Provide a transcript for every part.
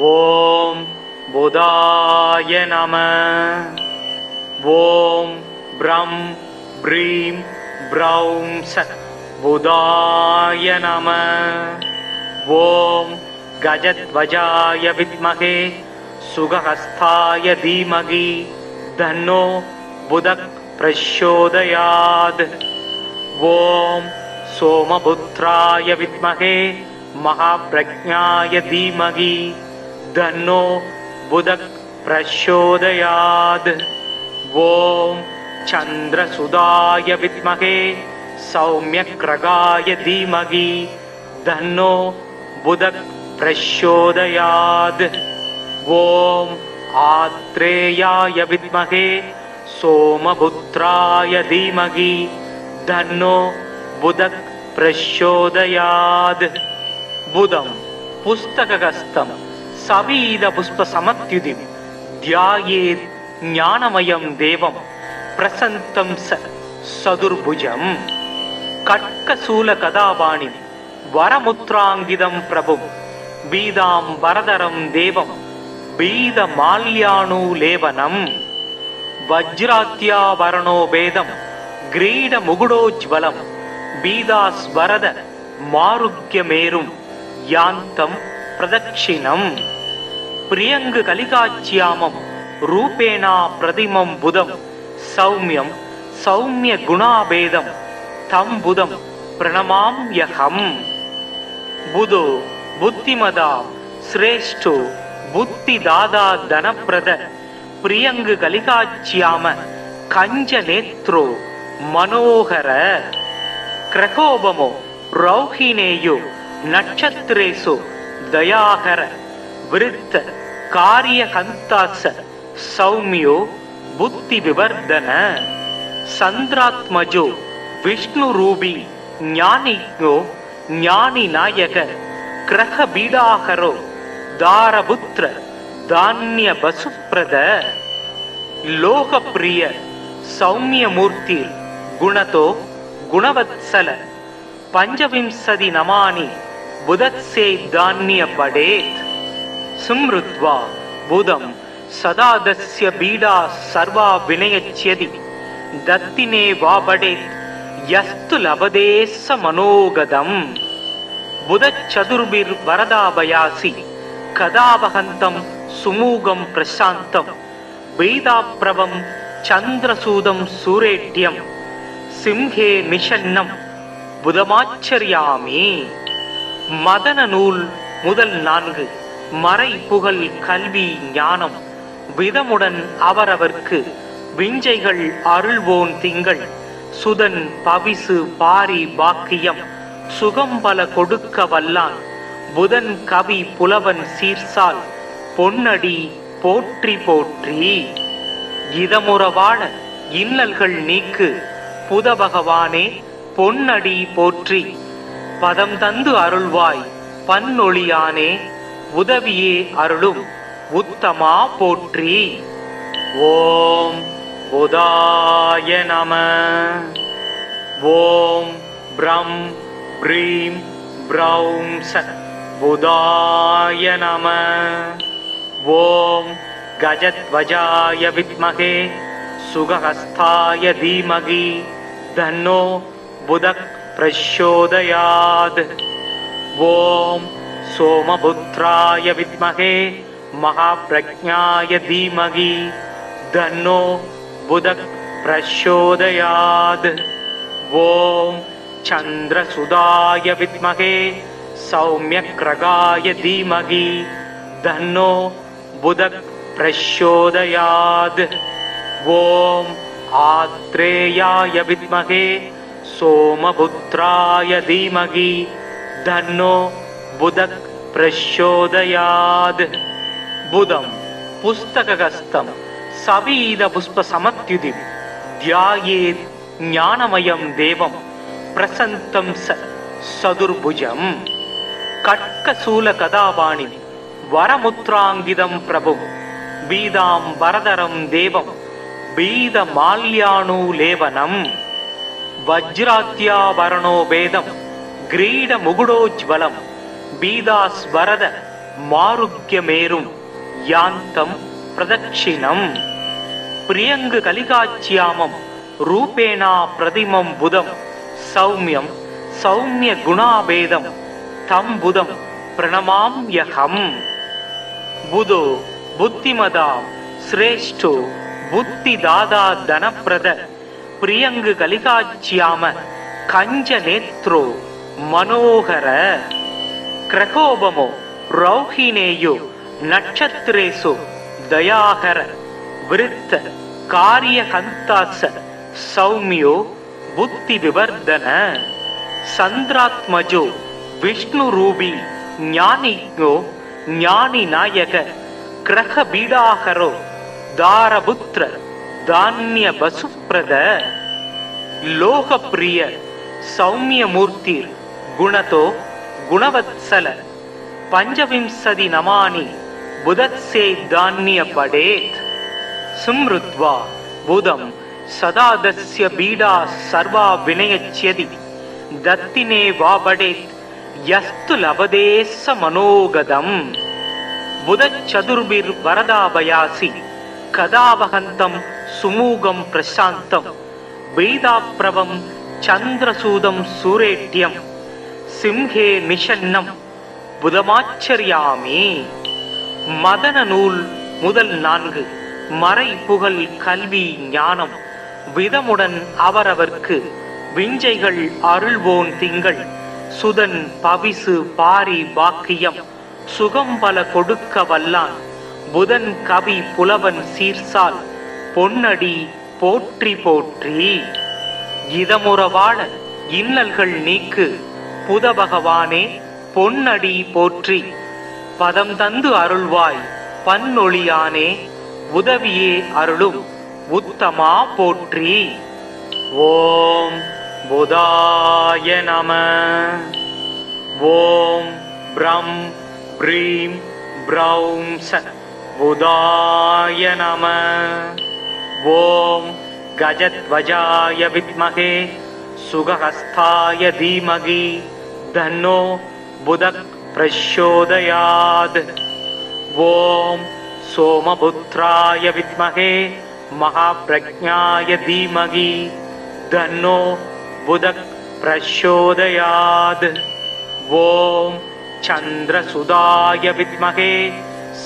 ஓம் புதாய நம. ஓம் ப்ரம் ப்ரீம் ப்ரௌம் ச புதாய நம. ஓம் கஜத்வஜாய வித்மகே சுகஹஸ்தாய தீமகி தன்னோ புதக் பிரச்சோதயாத். ஓம் சோமபுத்ராய வித்மகே மகாப்ரஜ்ஞாய தீமகி தன்னோ புதக் பிரச்சோதயாத். ஓம் சந்திரசுதாய வித்மகே சௌமியக்ரகாய தீமகி தன்னோ புதக் பிரச்சோதயாத். ஓம் ஆத்ரேயாய வித்மகே சோமபுத்ராய தீமகி தன்னோ புதக் பிரச்சோதயாத். புதம் புஸ்தகஸ்தம் சவீத புஷ்ப சமத்யுதிம் தியாயேத் ஞானமயம் தேவம் பிரசந்தம் சதுர்புஜம். கட்கசூல கதாபாணி வரமுத்ராங்கிதம் பிரபும் பீதாம் வரதரம் தேவம் பீத மால்யானுலேவனம். வஜ்ராத்யாவரணோ பேதம் கிரீட முகுடோஜ்வலம் பீதாஸ்வரத மாருக்யமேரும் யாந்தம் பிரதட்சிணம். பிரியங்கு கலிகாச்சியாமம் ரூபேணா பிரதிமம் புதம் சௌமியம் சௌமிய குணாபேதம் தம் புதம் பிரணமாம்யகம். புதோ புத்திமதா சிரேஷ்டோ புத்திதாதா தனப்பிரத பிரியங்கு கலிகாச்சியாம கஞ்ச நேத்ரோ மனோகர. கிரகோபமோ ரௌஹினேயோ நட்சத்திரேசு தயாகர விருத்த காரியகந்தாச சௌமியோ புத்தி விவர்தன. சந்திராத்மஜோ விஷ்ணு ரூபி ஞானிக்ஞோ ஞானி நாயக கிரக பீடாகரோ தாரபுத்திர தானிய பசுப்ரத. லோகப்பிரிய சௌமியமூர்த்தி குணதோ குணவத்சல பஞ்சவிம்சதி நமானி புதத்சே தானிய படேத். சும்ருத்வா புதம் சதாதஸ்ய பீடா சர்வா வினயச்யதி தத்தினே வாபடேத் யஸ்து லபதேச மனோகதம். புதச்சதுர்பிர் வரதாபயாசி கதாபகந்தம் சுமூகம் பிரசாந்தம் பீதாப்ரவம் சந்திரசூதம் சூரேட்யம் சிம்ஹே நிஷன்னம் புதமாச்சரியாமி. மதன நூல் முதல் 4 மறை புகழ் கல்வி ஞானம் விதமுடன் அவரவர்க்கு விஞ்சைகள் அருள்வோன் திங்கள் சுதன் பவிசு பாரி பாக்கியம் சுகம்பல கொடுக்க வல்லான் புதன் கவி புலவன் சீர்சால் பொன்னடி போற்றி போற்றி. இதமுறவாழ இன்னல்கள் நீக்கு புத பகவானே பொன்னடி போற்றி. பதம் தந்து அருள்வாய் பன்னொழியானே உதவியே அருளும் உத்தமா போற்றி. ஓம் புதாய நம. ஓம் ப்ரம் ப்ரீம் ப்ரௌம் ச புதாய நம. ஓம் கஜத்வஜாய வித்மகே சுகஹஸ்தாய தீமகி தன்னோ புதக் பிரச்சோதயாத். ஓம் சோமபுத்ராய வித்மகே மகாப்ரஜ்ஞாய தீமகி தன்னோ புதக் பிரச்சோதயாத். ஓம் சந்திரசுதாய வித்மகே சௌமியக்ரகாய தீமகி தன்னோ புதக் பிரச்சோதயாத். ஓம் ஆத்ரேயாய வித்மகே சோமபுத்ராய தீமகி தன்னோ புதக் பிரச்சோதயாத். புதம் புஸ்தகஸ்தம் சவீத புஷ்ப சமத்யுதிம் தியாயேத் ஞானமயம் தேவம் பிரசந்தம் சதுர்புஜம். கட்கசூல கதாபாணி வரமுத்ராங்கிதம் பிரபும் பீதாம் வரதரம் தேவம் பீத மால்யானுலேவனம். வஜ்ராத்யாவரணோ பேதம் கிரீட முகுடோஜ்வலம் பீதாஸ்வரத மாருக்யமேரும் யாந்தம் பிரதக்ஷிணம். பிரியங்கு கலிகாச்சியாமம் ரூபேணா பிரதிமம் புதம் சௌமியம் சௌமிய குணாபேதம் தம் புதம் பிரணமாம்யகம். புதோ புத்திமதா சிரேஷ்டோ புத்தி தாதா தனப்பிரத பிரியங்கு கலிகாச்சியாம கஞ்ச நேத்ரோ மனோகர. கிரகோபமோ ரௌஹினேயோ நட்சத்திரேசு தயாகர விருத்த காரிய கந்தாச சௌமியோ புத்தி விவர்தன. சந்திராத்மஜோ விஷ்ணு ரூபி ஞானிக்ஞோ ஞானி நாயக கிரக பீடாகரோ தாரபுத்திர தானிய வசுப்ரத. லோகப்பிரிய சௌமியமூர்த்திர் குணதோ குணவத்சல பஞ்சவிம்சதி நமானி புதத்சே தானிய படேத். சும்ருத்வா புதம் சதாதஸ்ய பீடா சர்வா வினயச்யதி தத்தினே வாபடேத் யஸ்து லபதேச மனோகதம். புதச்சதுர்பிர் வரதாபயாசி கதாவகந்தம் சுமூகம் பிரசாந்தம் வேதாப்ரவம் சந்திரசூதம் சூரேட்யம் சிம்ஹே நிஷன்னம் புதமாச்சரியாமி. மதன நூல் முதல் 4 மறை புகழ் கல்வி ஞானம் விதமுடன் அவரவர்க்கு விஞ்சைகள் அருள்வோன் திங்கள் சுதன் பவிசு பாரி பாக்கியம் சுகம்பல கொடுக்க வல்லான் புதன் கவி புலவன் சீர்சால் பொன்னடி போற்றி போற்றி. இதமுறவாழ இன்னல்கள் நீக்கு புத பகவானே பொன்னடி போற்றி. பதம் தந்து அருள்வாய் பன்னொழியானே உதவியே அருளும் உத்தமா போற்றி. ஓம் புதாய நம. ஓம் ப்ரம் ப்ரீம் ப்ரௌம் ச புதாய நம. ஓம் கஜத்வஜாய வித்மகே சுகஹஸ்தாய தீமகி தன்னோ புதக் பிரச்சோதயாத். ஓம் சோமபுத்ராய வித்மகே மகாப்ரஜ்ஞாய தீமகி தன்னோ புதக் பிரச்சோதயாத். ஓம் சந்திரசுதாய வித்மகே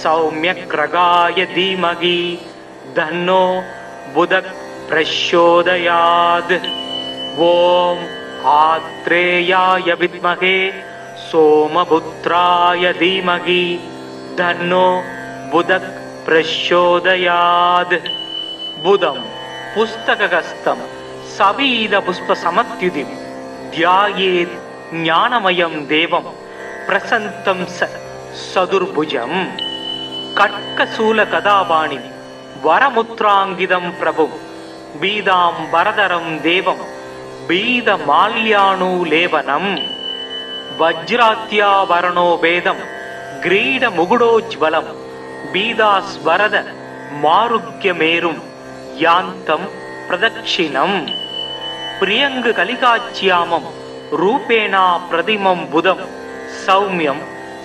சௌமியக்ரகாய தீமகி தன்னோ புதக் பிரச்சோதயாத். ஓம் ஆத்ரேயாய வித்மகே சோமபுத்ராய தீமகி தன்னோ புதக் பிரச்சோதயாத். புதம் புஸ்தகஸ்தம் சபீத புஷ்ப சமத்யுதிம் தியாயேத் ஞானமயம் தேவம் பிரசந்தம் சதுர்புஜம். கட்கசூல கதாபாணி வரமுத்ராங்கிதம் பிரபும் பீதாம் வரதரம் தேவம் பீத மால்யானுலேவனம். வஜ்ராத்யாவரணோ வேதம் கிரீட முகுடோஜ்வலம் பீதாஸ்வரத மாருக்யமேரும் யாந்தம் பிரதக்ஷிணம். பிரியங்கு கலிகாச்சியாமம் ரூபேணா பிரதிமம் புதம் சௌமியம்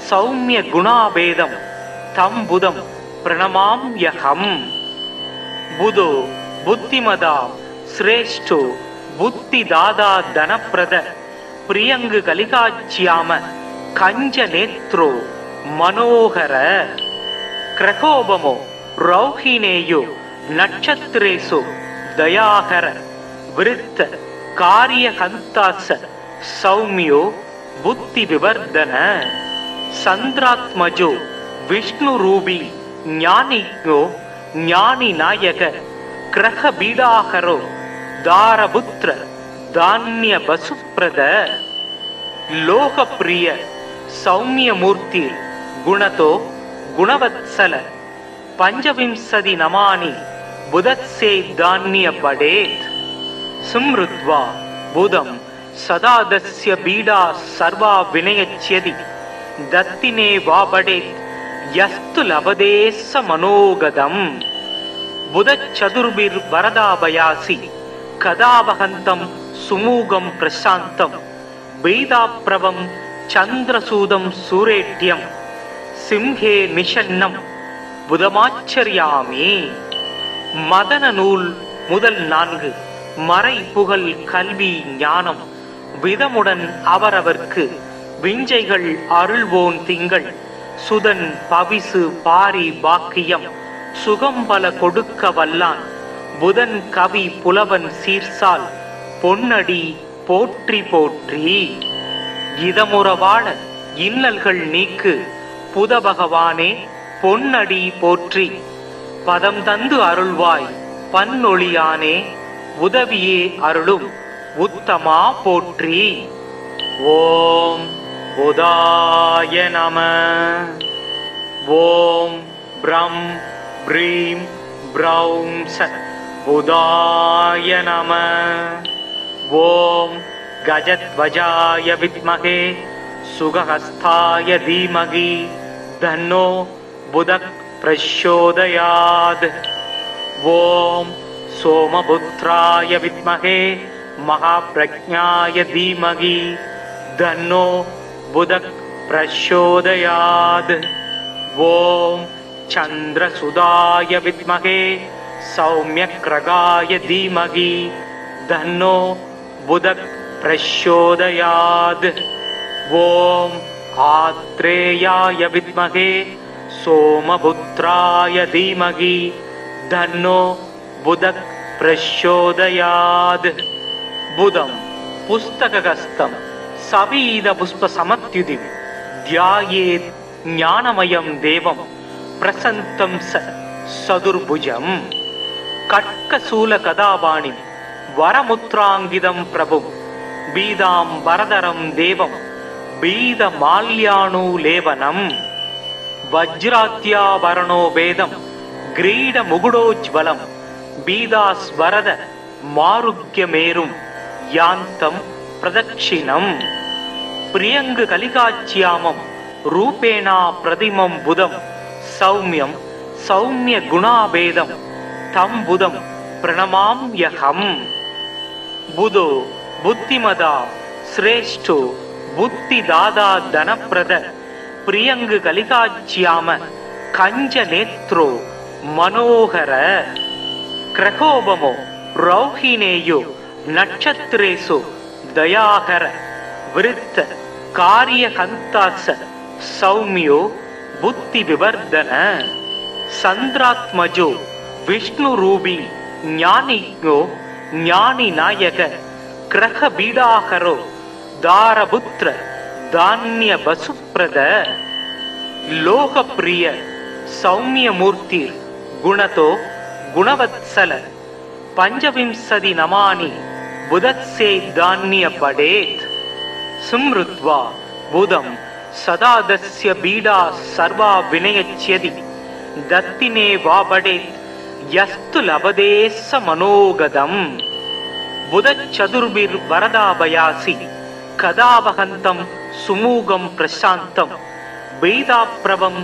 சௌமிய குணாபேதம் தம் புதம் பிரணமாம்யகம். புதோ புத்திமதா சிரேஷ்டோ புத்தி தாதா தனப்பிரத பிரியங்கு கலிகாச்சியாம கஞ்ச நேத்ரோ மனோகர. கிரகோபமோ ரௌஹினேயோ நட்சத்திரேசு தயாகர விருத்த காரிய கந்தாச சௌமியோ புத்தி விவர்தன. சந்திராத்மஜோ விஷ்ணு ரூபி ஞானிக்ஞோ ஞானி நாயக கிரக பீடாகரோ தாரபுத்திர தானிய வசுப்ரத. லோகப்பிரிய சௌமியமூர்த்தி குணதோ குணவத்சல பஞ்சவிம்சதி நமானி புதத்சே தானிய படேத். சும்ருத்வா புதம் சதாதஸ்ய பீடா சர்வா வினயச்யதி தத்தினே வாபடேத் யஸ்து லபதேச மனோகதம். புதச்சதுர்பிர் வரதாபயாசி கதாவகந்தம் சுமூகம் பிரசாந்தம் வேதாப்ரவம் சந்திரசூதம் சூரேட்யம் சிம்ஹே நிஷன்னம் புதமாச்சரியாமி. மதன நூல் முதல் 4 மறை புகழ் கல்வி ஞானம் விதமுடன் அவரவர்க்கு விஞ்சைகள் அருள்வோன் திங்கள் சுதன் பவிசு பாரி பாக்கியம் சுகம்பல கொடுக்க வல்லான் புதன் கவி புலவன் சீர்சால் பொன்னடி போற்றி போற்றி. இதமுறவாழ இன்னல்கள் நீக்கு புத பகவானே பொன்னடி போற்றி. பதம் தந்து அருள்வாய் பன்னொழியானே உதவியே அருளும் உத்தமா போற்றி. ஓம் புதாய நம. ஓம் ப்ரம் ப்ரீம் ப்ரௌம் சத் புதாய நம. ஓம் கஜத்வஜாய வித்மகே சுகஹஸ்தாய தீமகி தன்னோ புதக் பிரச்சோதயாத். ஓம் சோமபுத்ராய வித்மகே மகாப்ரஜ்ஞாய தீமகி தன்னோ புதக் பிரச்சோதயாத். ஓம் சந்திரசுதாய வித்மகே சௌமியக்ரகாய தீமகி தன்னோ புதக் பிரச்சோதயாத். ஓம் ஆத்ரேயாய வித்மகே சோமபுத்ராய தீமகி தன்னோ புதக் பிரச்சோதயாத். புதம் புஸ்தகஸ்தம் சவீத புஷ்ப சமத்யுதி தியாயேத் ஞானமயம் தேவம் பிரசந்தம் சதுர்புஜம். கட்கசூல கதாபாணி வரமுத்ராங்கிதம் பிரபும் பீதாம் வரதரம் தேவம் பீத மால்யானுலேவனம். வஜ்ராத்யாபரணோ வேதம் கிரீட முகுடோஜ்வலம் பீதாஸ்வரத மாருக்யமேரும் யாந்தம் பிரதட்சிணம். பிரியங்கு கலிகாச்சியாமம் ரூபேணா பிரதிமம் புதம் சௌமியம் சௌமிய குணாபேதம் தம் புதம் பிரணமாம்யகம். புதோ புத்திமதா சிரேஷ்டோ புத்திதாதா தனப்பிரத பிரியங்கு கலிகாச்சியாம கஞ்ச நேத்ரோ மனோகர. கிரகோபமோ ரௌஹினேயோ நட்சத்திரேசு தயாகர விருத்த காரியகந்தாச சௌமியோ புத்தி விவர்தன. சந்திராத்மஜோ விஷ்ணு ரூபி ஞானிக்ஞோ ஞானி நாயக கிரக பீடாகரோ தாரபுத்திர தானிய பசுப்ரத. லோகப்பிரிய சௌமியமூர்த்தி குணதோ குணவத்சல பஞ்சவிம்சதி நமானி புதத்சே தானிய படேத். சும்ருத்வா புதம் சதாதஸ்ய பீடா சர்வா வினயச்யதி தத்தினே வாபடேத் யஸ்து லபதேச மனோகதம். புதச்சதுர்பிர் வரதாபயாசி கதாபகந்தம் சுமூகம் பிரசாந்தம் பீதாப்ரவம்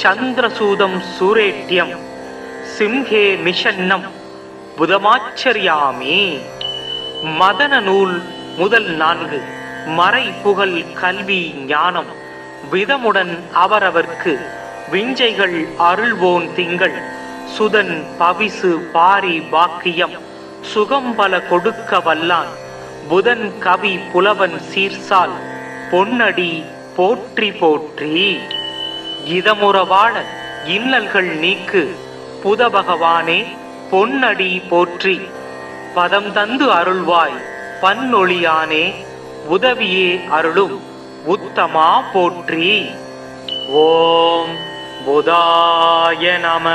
சந்திரசூதம் சூரேட்யம் சிம்ஹே நிஷன்னம் புதமாச்சரியாமி. மதன நூல் முதல் 4 மறை புகழ் கல்வி ஞானம் விதமுடன் அவரவர்க்கு விஞ்சைகள் அருள்வோன் திங்கள் சுதன் பவிசு பாரி பாக்கியம் சுகம்பல கொடுக்க வல்லான் புதன் கவி புலவன் சீர்சால் பொன்னடி போற்றி போற்றி. இதமுறவாழ இன்னல்கள் நீக்கு புத பகவானே பொன்னடி போற்றி. பதம் தந்து அருள்வாய் பன்னொழியானே உதவியே அருளும் உத்தமா போற்றி. ஓம் புதாய நம.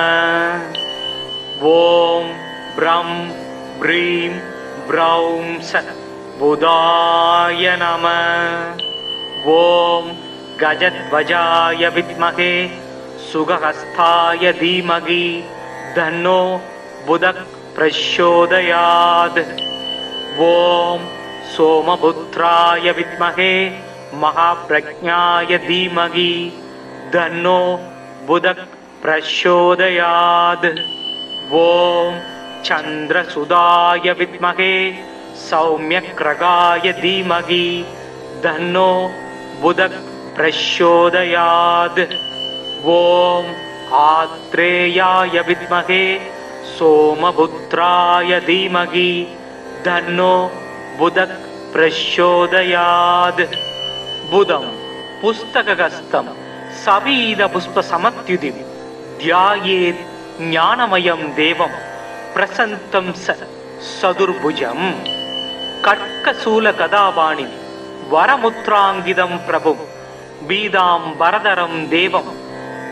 ஓம் ப்ரம் ப்ரீம் ப்ரௌம் சத் புதாய நம. ஓம் கஜத்வஜாய வித்மகே சுகஹஸ்தாய தீமகி தன்னோ புதக் பிரச்சோதயாத். ஓம் சோமபுத்ராய வித்மகே மகாப்ரஜ்ஞாய தீமகி தன்னோ புதக் பிரச்சோதயாத். ஓம் சந்திரசுதாய வித்மகே சௌமியக்ரகாய தீமகி தன்னோ புதக் பிரச்சோதயாத். ஓம் ஆத்ரேயாய வித்மகே சோமபுத்ராய தீமகி தன்னோ புதக் பிரச்சோதயாத். புதம் புஸ்தகஸ்தம் சவீத புஷ்ப சமத்யுதிம் தியாயேத் ஞானமயம் தேவம் பிரசந்தம் சதுர்புஜம். கட்கசூல கதாபாணி வரமுத்ராங்கிதம் பிரபும் பீதாம் வரதரம் தேவம்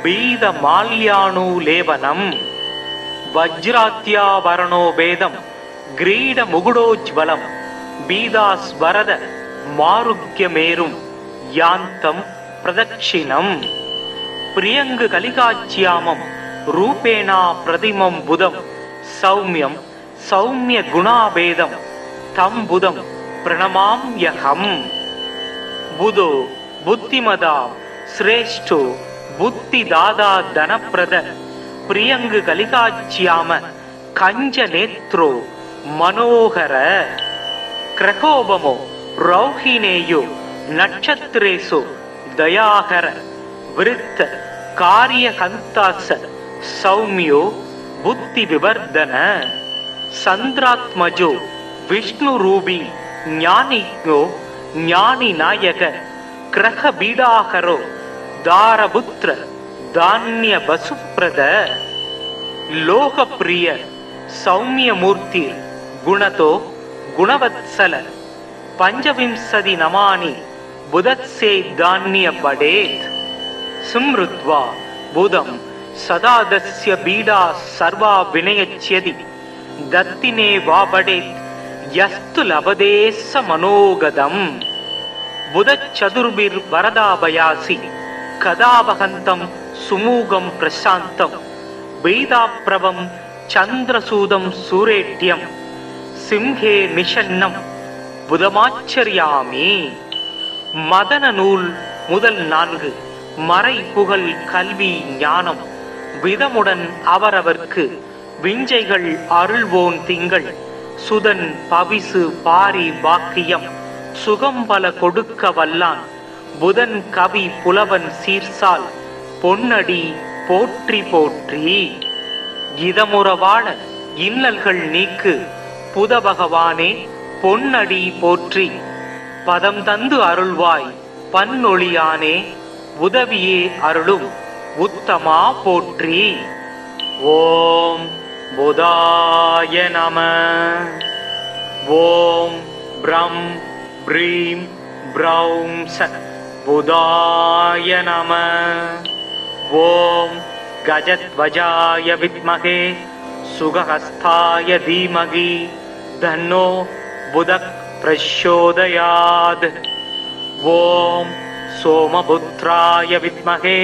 பீத மால்யானுலேபனம். வஜ்ராத்யாவரணோ பேதம் கிரீட முகுடோஜ்வலம் பீதாஸ்வரத மாருக்யமேரும் யாந்தம் பிரதட்சிணம். பிரியங்கு கலிகாச்சியாமம் ரூபேணா பிரதிமம் புதம் சௌமியம் சௌமிய குணாபேதம் தம் புதம் பிரணமாம்யகம். புதோ புத்திமதா சிரேஷ்டோ புத்தி தாதா தனப்பிரத பிரியங்கு கலிகாச்சியாம கஞ்ச நேத்ரோ மனோகர. கிரகோபமோ ரௌஹினேயோ நட்சத்திரேசு தயாகர விருத்த காரியகந்தாச சௌமியோ புத்தி விவர்தன. சந்திராத்மஜோ விஷ்ணு ரூபி ஞானிக்ஞோ ஞானி நாயக கிரக பீடாகரோ தாரபுத்திர தானிய வசுப்ரத. லோகப்பிரிய சௌமியமூர்த்தி குணதோ குணவத்சல பஞ்சவிம்சதி நமானி புதத்சே தானிய படேத். ஸ்மிருத்வா புதம் சதாதஸ்ய பீடா சர்வா வினயச்யதி தத்தினே வாபடேத் யஸ்து லபதேச மனோகதம். புதச்சதுர்பிர் வரதாபயாசி கதாபகந்தம் சுமூகம் பிரசாந்தம் பீதாப்ரவம் சந்திரசூதம் சூரேட்யம் சிம்ஹே நிஷன்னம் புதமாச்சரியாமி. மதன நூல் முதல் 4 மறை புகழ் கல்வி ஞானம் விதமுடன் அவரவர்க்கு விஞ்சைகள் அருள்வோன் திங்கள் சுதன் பவிசு பாரி பாக்கியம் சுகம் பல கொடுக்க வல்லான் புதன் கவி புலவன் சீர்சால் பொன்னடி போற்றி போற்றி. இதமுறவாழ இன்னல்கள் நீக்கு புத பகவானே பொன்னடி போற்றி. பதம் தந்து அருள்வாய் பன்னொழியானே உதவியே அருளும் உத்தமா போற்றி. ஓம் புதாய நம. ஓம் ப்ரம் ப்ரீம் ப்ரௌம் ச புதாய நம. ஓம் கஜத்வஜாய வித்மகே சுகஹஸ்தாய தீமகி தன்னோ புதக் பிரச்சோதயாத். ஓம் சோமபுத்ராய வித்மகே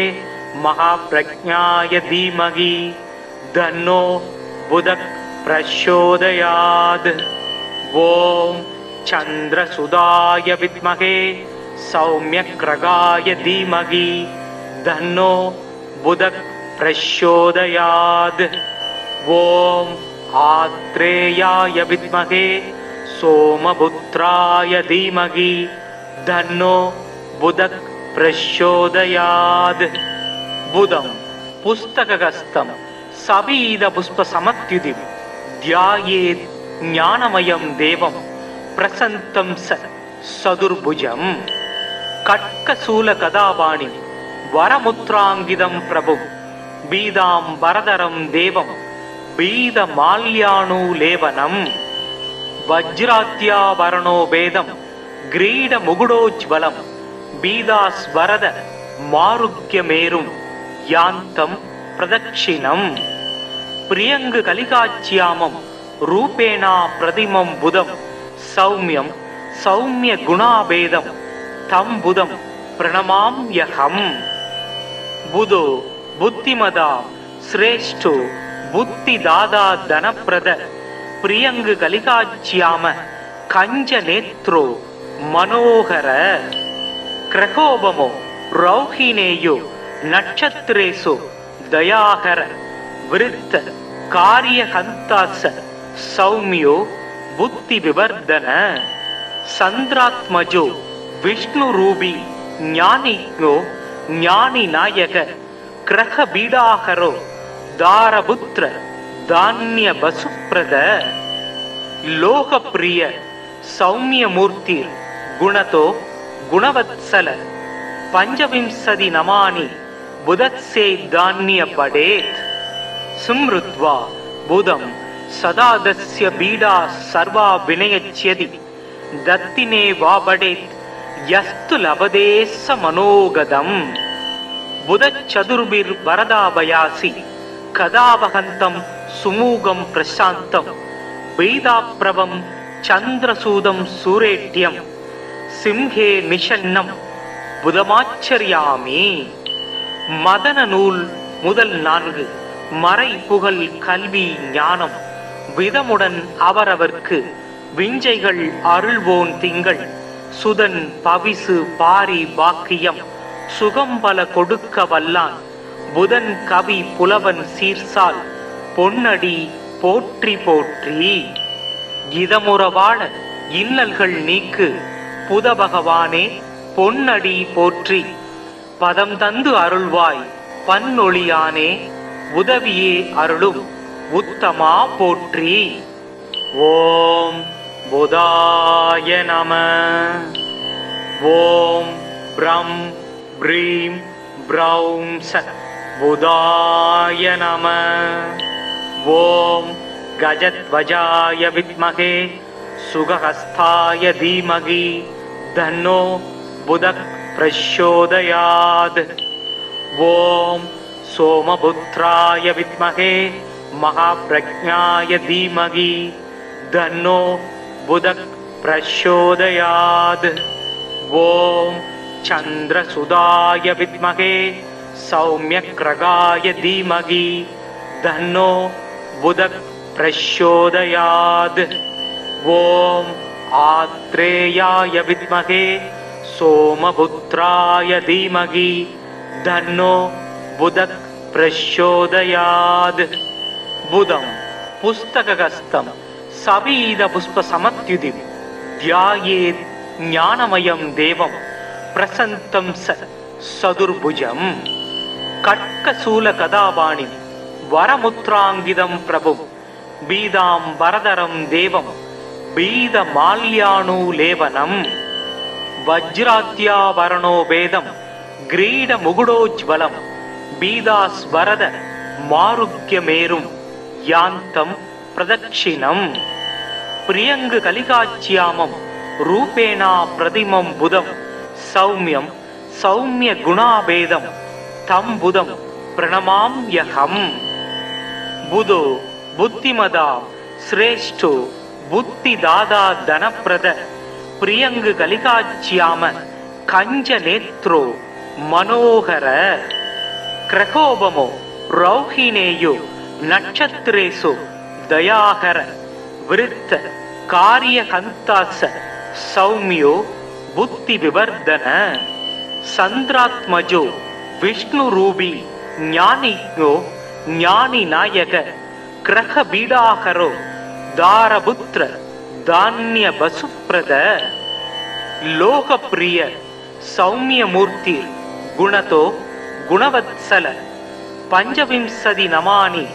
மகாப்ரஜ்ஞாய தீமகி தன்னோ புதக் பிரச்சோதயாத். ஓம் சந்திரசுதாய வித்மகே சௌமியக்ரகாய தீமகி தன்னோ புதக் பிரச்சோதயாத். ஓம் ஆத்ரேயாய வித்மகே சோமபுத்ராய தீமகி தன்னோ புதக் பிரச்சோதயாத். புதம் புஸ்தகஸ்தம் சவீத புஷ்ப சமத்யுதிம் தியாயேத் ஞானமயம் தேவம் பிரசந்தம் சதுர்புஜம். கட்கசூல கதாபாணி வரமுத்ராங்கிதம் பிரபும் பீதாம் வரதரம் தேவம் பீத மால்யானுலேபனம். வஜ்ராத்யாவரணோ பேதம் கிரீட முகுடோஜ்வலம் பீதாஸ்வரத மாருக்யமேரும் யாந்தம் பிரதட்சிணம். பிரியங்கு கலிகாச்சியாமம் ரூபேணா பிரதிமம் புதம் சௌமியம் சௌமிய குணாபேதம் தம் புதம் பிரணமாம்யகம். புதோ புத்திமதா சிரேஷ்டோ புத்தி தாதா தனப்பிரத பிரியங்கு கலிகாச்சியாம கஞ்ச நேத்ரோ மனோகர. கிரகோபமோ ரௌஹினேயோ நட்சத்திரேசு தயாகர விருத்த காரியகந்தாச சௌமியோ புத்தி விவர்தன. சந்திராத்மஜோ விஷ்ணு ரூபி ஞானிக்ஞோ ஞானி நாயக கிரக பீடாகரோ தாரபுத்திர தானிய பசுப்ரத லோகப்பிரிய சௌமியமூர்த்தி குணதோ குணவத்சல பஞ்சவிம்சதி நமானி புதத்சே தானிய படேத் சும்ருத்வா புதம் சதாதஸ்ய பீடா சர்வா வினயச்யதி தத்தினே வாபடேத் யஸ்து லபதேச மனோகதம் புதச்சதுர்பிர் வரதாபயாசி கதாவகந்தம் சுமூகம் பிரசாந்தம் பீதாப்ரவம் சந்திரசூதம் சூரேட்யம் சிம்ஹே நிஷன்னம் புதமாச்சரியாமி. மதன நூல் முதல் 4 மறை புகழ் கல்வி ஞானம் விதமுடன் அவரவர்க்கு விஞ்சைகள் அருள்வோன் திங்கள் சுதன் பவிசு பாரி பாக்கியம் சுகம்பல கொடுக்க வல்லான் புதன் கவி புலவன் சீர்சால் பொன்னடி போற்றி போற்றி. இதமுறவாழ இன்னல்கள் நீக்கு புத பகவானே பொன்னடி போற்றி. பதம் தந்து அருள்வாய் பன்னொழியானே உதவியே அருளும் உத்தமா போற்றி. ஓம் புதாய நம. ஓம் ப்ரம் ப்ரீம் ப்ரௌம் ச புதாய நம. ஓம் கஜத்வஜாய வித்மகே சுகஹஸ்தாய தீமகி தன்னோ புதக் பிரச்சோதயாத். ஓம் சோமபுத்ராய வித்மகே மகாப்ரஜ்ஞாய தீமகி தன்னோ புதக் பிரச்சோதயாத். ஓம் சந்திரசுதாய வித்மகே சௌமியக்ரகாய தீமகி தன்னோ புதக் பிரச்சோதயாத். ஓம் ஆத்ரேயாய வித்மகே சோமபுத்ராய தீமகி தன்னோ புதக் பிரச்சோதயாத். புதம் புஸ்தகஸ்தம் சபீத புஷ்ப சமத்யுதி தியாயேத் ஞானமயம் தேவம் பிரசந்தம் சதுர்புஜம். கட்கசூல கதாபாணி வரமுத்ராங்கிதம் பிரபும் பீதாம் வரதரம் தேவம் பீத மால்யானுலேவனம். வஜ்ராத்யாவரணோ வேதம் கிரீட முகுடோஜ்வலம் பீதாஸ்வரத மாருக்யமேரும் யாந்தம் பிரதக்ஷிணம். பிரியங்கு கலிகாச்சியாமம் ரூபேணா பிரதிமம் புதம் சௌமியம் சௌமிய குணாபேதம் தம் புதம் பிரணமாம்யகம். புதோ புத்திமதா சிரேஷ்டோ புத்திதாதா தனப்பிரத பிரியங்கு கலிகாச்சியாம கஞ்ச நேத்ரோ மனோகர. கிரகோபமோ ரௌஹினேயோ நட்சத்திரேசு தயாகர விருத்த காரியகந்தாச சௌமியோ புத்தி விவர்தன. சந்திராத்மஜோ விஷ்ணு ரூபி ஞானிக்ஞோ ஞானி நாயக கிரக பீடாகரோ தாரபுத்திர தானிய பசுப்ரத லோகப்பிரிய சௌமியமூர்த்தி குணதோ குணவத்சல பஞ்சவிம்சதி நமானி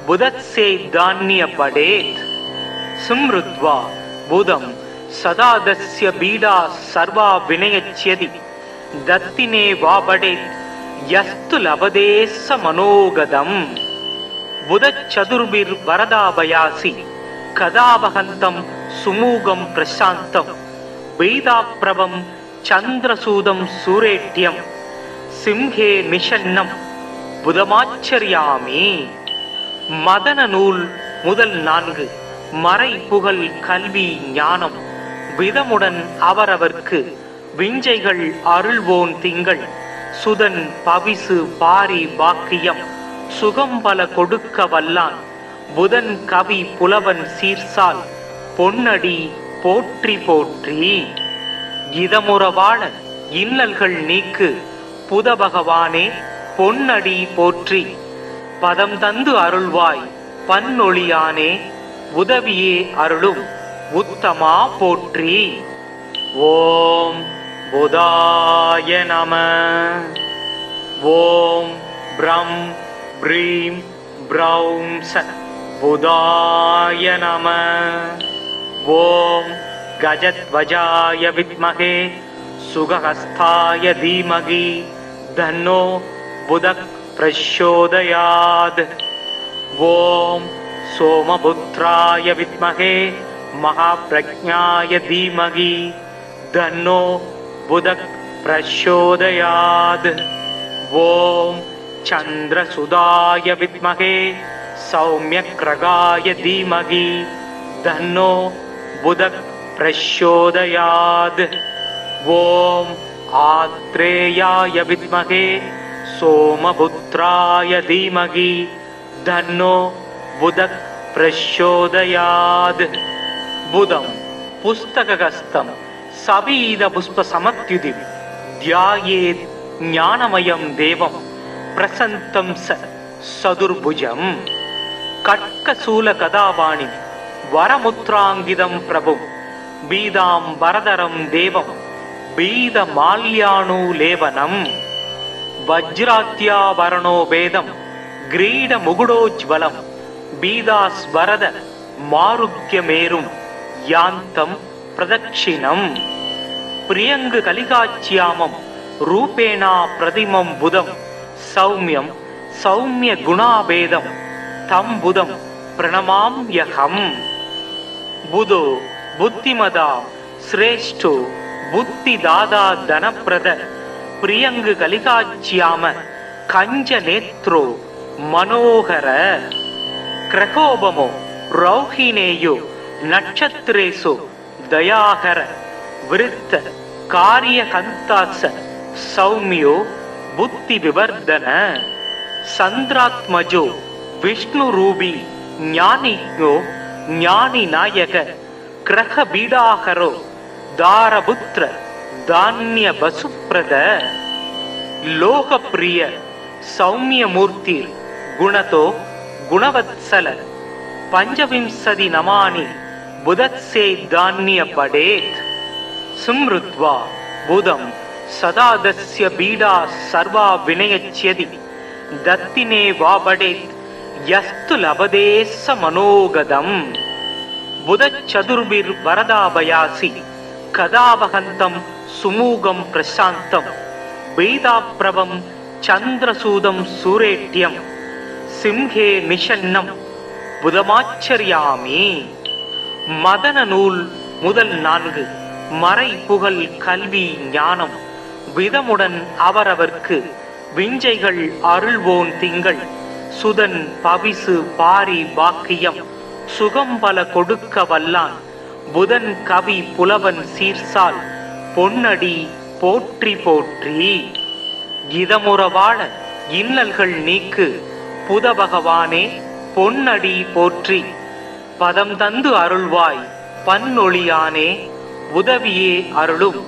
புதத்சே தானிய படேத். சும்ருத்வா புதம் சதாதஸ்ய பீடா சர்வா வினயச்யதி தத்தினே வாபடேத் யஸ்து லபதேச மனோகதம். புதச்சதுர்பிர் வரதாபயாசி கதாவகந்தம் சுமூகம் பிரசாந்தம் பீதாப்ரவம் சந்திரசூதம் சூரேட்யம் சிம்ஹே நிஷன்னம் புதமாச்சரியாமி. மதன நூல் முதல் 4 மறை புகழ் கல்வி ஞானம் விதமுடன் அவரவர்க்கு விஞ்சைகள் அருள்வோன் திங்கள் சுதன் பவிசு பாரி பாக்கியம் சுகம்பல கொடுக்க வல்லான் புதன் கவி புலவன் சீர்சால் பொன்னடி போற்றி போற்றி. இதமுறவாழ இன்னல்கள் நீக்கு புத பகவானே பொன்னடி போற்றி. பதம் தந்து அருள்வாய் பன்னொழியானே உதவியே அருளும் உத்தமா போற்றி. ஓம் புதாய நம. ஓம் ब्रं ब्रीं ब्रौं स बुधाय नमः। ॐ गजध्वजाय विद्महे सुगहस्ताय धीमहि तन्नो बुधः प्रचोदयात्। ॐ सोमपुत्राय विद्महे महाप्रज्ञाय धीमहि तन्नो बुधः प्रचोदयात्। ॐ चन्द्रसुधाय विद्महे सौम्यग्रगाय धीमहि तन्नो बुधः प्रचोदयात्। ॐ आत्रेयाय विद्महे सोमपुत्राय धीमहि तन्नो बुधः प्रचोदयात्। बुधं पुस्तकहस्तं सवीदपुष्पसमत्युतिं ध्यायेत् ज्ञानमयं देवं प्रसन्तं सदुर्भुजं। कट्कशूलगदापाणिं वरमुद्राङ्कितं प्रभुं बीदाम्बरधरं देवं बीदमाल्याणुलेपनं। वज्राद्याभरणो वेदं ग्रीडमुकुटोज्ज्वलं बीदास्वरद मारुक्यमेरुं यान्तं प्रदक्षिणम्। प्रियङ्गकलिकाच्यामं रूपेणा प्रतिमं बुधं सौम्यं सौम्यगुणाभेदं तं बुधं प्रणमाम्यहम्। बुधो बुद्धिमदा श्रेष्ठो बुद्धिदाता धनप्रद प्रियङ्गकलिकाच्याम कञ्जनेत्रो मनोहर। क्रकोपमो रौहिणेयो नक्षत्रेषु दयाकर वृत्त कार्यकन्तास सौम्यो बुद्धिविवर्धन। चन्द्रात्मजो विष्णुरूपी ज्ञानिज्ञो ज्ञानिनायक ग्रहबीडाहरो दारपुत्र धान्यवसुप्रद। लोकप्रिय सौम्यमूर्ति गुणतो गुणवत्सल पंचविंशति नमानि बुधस्य धान्य पडेत्। स्मृत्वा बुधं सदादस्य बीडा सर्वा विनयच्यति दत्तिने वा पडेत् यस्तु लभते स मनोगतम्। बुधचतुर्भिर्वरदाभयासि कदावहन्तं सुमूगं प्रशान्तं वेदाप्रभं चन्द्रसूदं सूरेट्यं सिंहे निषन्नं புதமாச்சரியாமி. மதன நூல் முதல் 4 மறை புகழ் கல்வி ஞானம் விதமுடன் அவரவர்க்கு விஞ்சைகள் அருள்வோன் திங்கள் சுதன் பவிசு பாரி பாக்கியம் சுகம்பல கொடுக்க வல்லான் புதன் கவி புலவன் சீர்சால் பொன்னடி போற்றி போற்றி. இதமுறவாழ இன்னல்கள் நீக்கு புத பகவானே பொன்னடி போற்றி. பதம் தந்து அருள்வாய் பன்னொழியானே உதவியே அருளும்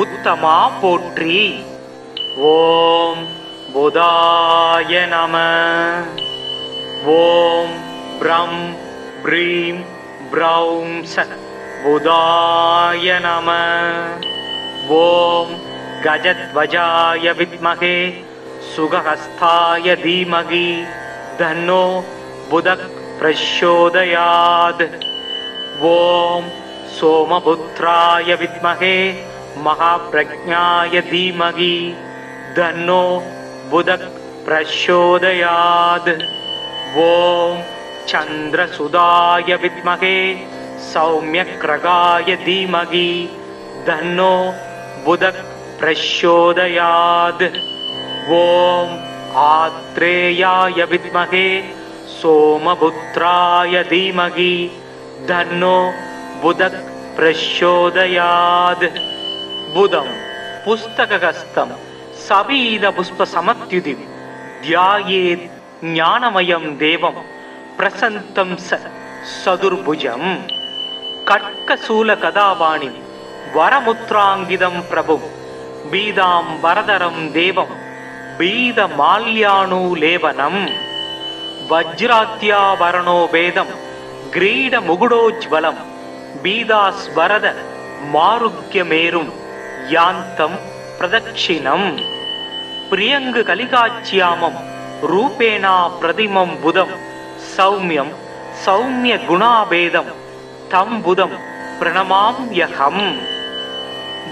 உத்தமா போற்றி. ஓம் புதாய நம. ஓம் ப்ரம் ப்ரீம் ப்ரௌம் ச புதாய நம. ஓம் கஜத்வஜாய வித்மகே சுகஹஸ்தாய தீமகி தன்னோ புதக் பிரச்சோதயாத். ஓம் சோமபுத்ராய வித்மகே மகாப்ரஜ்ஞாய தீமகி தன்னோ புதக் பிரச்சோதயாத். ஓம் சந்திரசுதாய வித்மகே சௌம்யக்ரகாய தீமகி தன்னோ புதக் பிரச்சோதயாத். ஓம் ஆத்ரேயாய வித்மகே சோமபுத்ராய தீமகி தன்னோ புதக் பிரச்சோதயாத். புதம் புஸ்தகஹஸ்தம் சபீத புஷ்ப சமத்யுதிம் த்யாயேத் ஞானமயம் தேவம் பிரசந்தம் சதுர்புஜம். கட்கசூல கதாபாணிம் வரமுத்ராங்கிதம் பிரபும் பீதாம்பரதரம் தேவம் பீதமால்யாணுலேபனம். வஜ்ராத்யாபரணோ வேதம் கிரீடமுகுடோஜ்வலம் பீதாஸ்வரத மாருக்யமேரும் யாந்தம் பிரதட்சிணம். பிரியங்கு கலிகாச்சியாமம் ரூபேணா பிரதிமம் புதம் சௌமியம் சௌமிய குணாபேதம் தம் புதம் பிரணமாம்யகம்.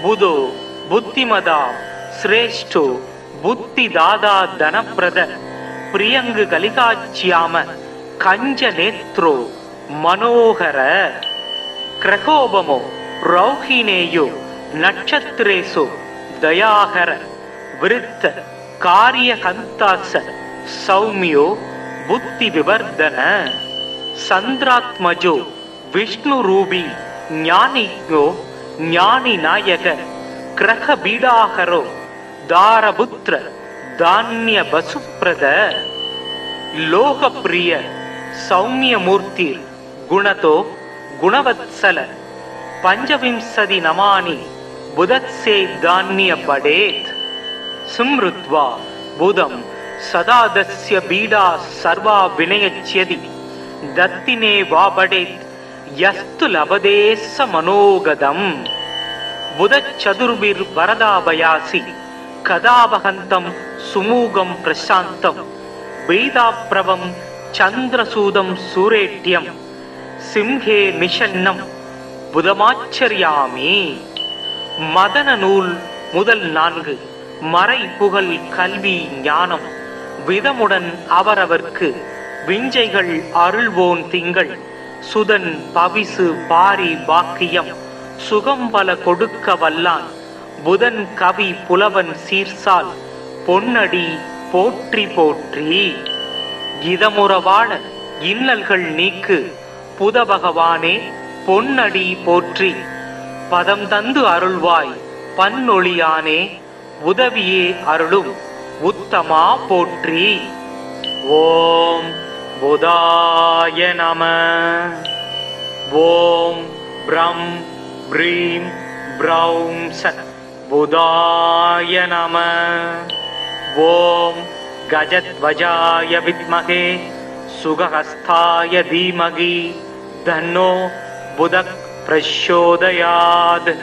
புதோ புத்திமதா சிரேஷ்டோ புத்தி தாதா தனப்பிரத பிரியங்கு கலிகாச்சியாம கஞ்ச நேத்ரோ மனோகர. கிரகோபமோ ரௌஹினேயோ நட்சத்திரேசோ தயாகர விருத்த காரிய கந்தாச சௌமியோ புத்தி விவர்தன. சந்திராத்மஜோ விஷ்ணு ரூபி ஞானியோ ஞானி நாயக கிரக பீடாகரோ தாரபுத்திர தானிய பசுப்ரத. லோகப்பிரிய சௌமியமூர்த்தி குணதோ குணவத்சல பஞ்சவிம்சதி நமானி புதத்சே தானிய படேத். சும்ருத்வா புதம் சதாதஸ்ய பீடா சர்வா வினயச்யதி தத்தினே வாபடேத் யஸ்து லபதேச மனோகதம். புதச்சதுர்பிர் வரதாபயாசி கதாபகந்தம் சுமூகம் பிரசாந்தம் வேதாப்ரவம் சந்திரசூதம் சூரேட்யம் சிம்ஹே நிஷன்னம் புதமாச்சரியாமி. மதன நூல் முதல் 4 மறை புகழ் கல்வி ஞானம் விதமுடன் அவரவர்க்கு விஞ்சைகள் அருள்வோன் திங்கள் சுதன் பவிசு பாரி பாக்கியம் சுகம்பல கொடுக்க வல்லான் புதன் கவி புலவன் சீர்சால் பொன்னடி போற்றி போற்றி. இதமுறவாழ இன்னல்கள் நீக்கு புத பகவானே பொன்னடி போற்றி. பதம் தந்து அருள்வாய் பன்னொழியானே உதவியே அருளும் உத்தமா போற்றி. ஓம் புதாய நம. ஓம் ப்ரம் ப்ரீம் ப்ரௌம் ச புதாய நம. ஓம் கஜத்வஜாய வித்மகே சுகஹஸ்தாய தீமகி தன்னோ புதக் பிரச்சோதயாத்.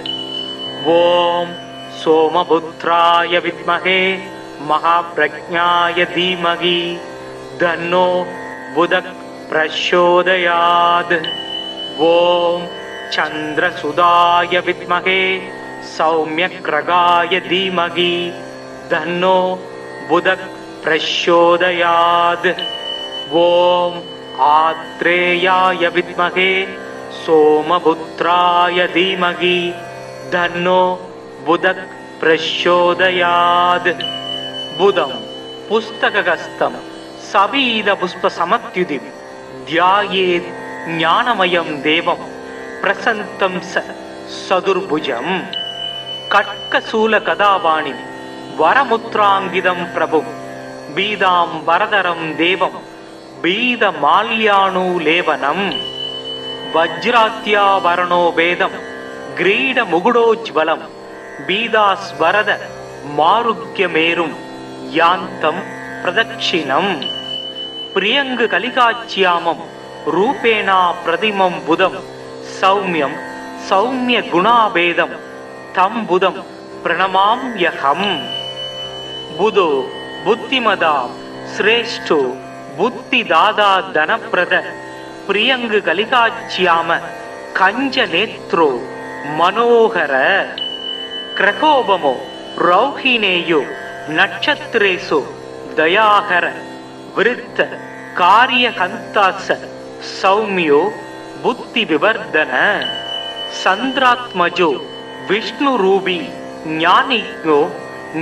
ஓம் சோமபுத்ராய வித்மகே மகாப்ரஜ்ஞாய தீமகி தன்னோ புதக் பிரச்சோதயாத். ஓம் சந்திரசுதாய வித்மகே சௌமியக்ரகாய தீமகி தன்னோ புதக் பிரச்சோதயாத். ஓம் ஆத்ரேயாய வித்மகே சோமபுத்ராய தீமகி தன்னோ புதக் பிரச்சோதயாத். புதம் புஸ்தகஸ்தம் சபீத புஷ்ப சமத்யுதி தியாயேத் ஞானமயம் தேவம் பிரசந்தம் சதுர்புஜம். கட்கசூல கதாபாணி வரமுத்ராங்கிதம் பிரபு பீதாம் வரதரம் தேவம் பீத மால்யானுலேவனம். வஜ்ராத்யாவரணோ வேதம் கிரீட முகுடோஜ்வலம் பீதாஸ்வரத மாருக்யமேரும் யாந்தம் பிரதட்சிணம். பிரியங்கு கலிகாச்சியாமம் ரூபேணா பிரதிமம் புதம் சௌமியம் சௌமிய குணாபேதம் தம் புதம் பிரணமாம்யகம். புதோ புத்திமதா சிரேஷ்டோ புத்தி தாதா தனப்பிரத பிரியங்கு கலிகாச்சியாம கஞ்ச நேத்ரோ மனோகர. கிரகோபமோ ரௌஹினேயோ நட்சத்திரேசோ தயாகர விருத்த காரிய கந்தாச சௌமியோ புத்தி விவர்தன. சந்திராத்மஜோ விஷ்ணு ரூபி ஞானியோ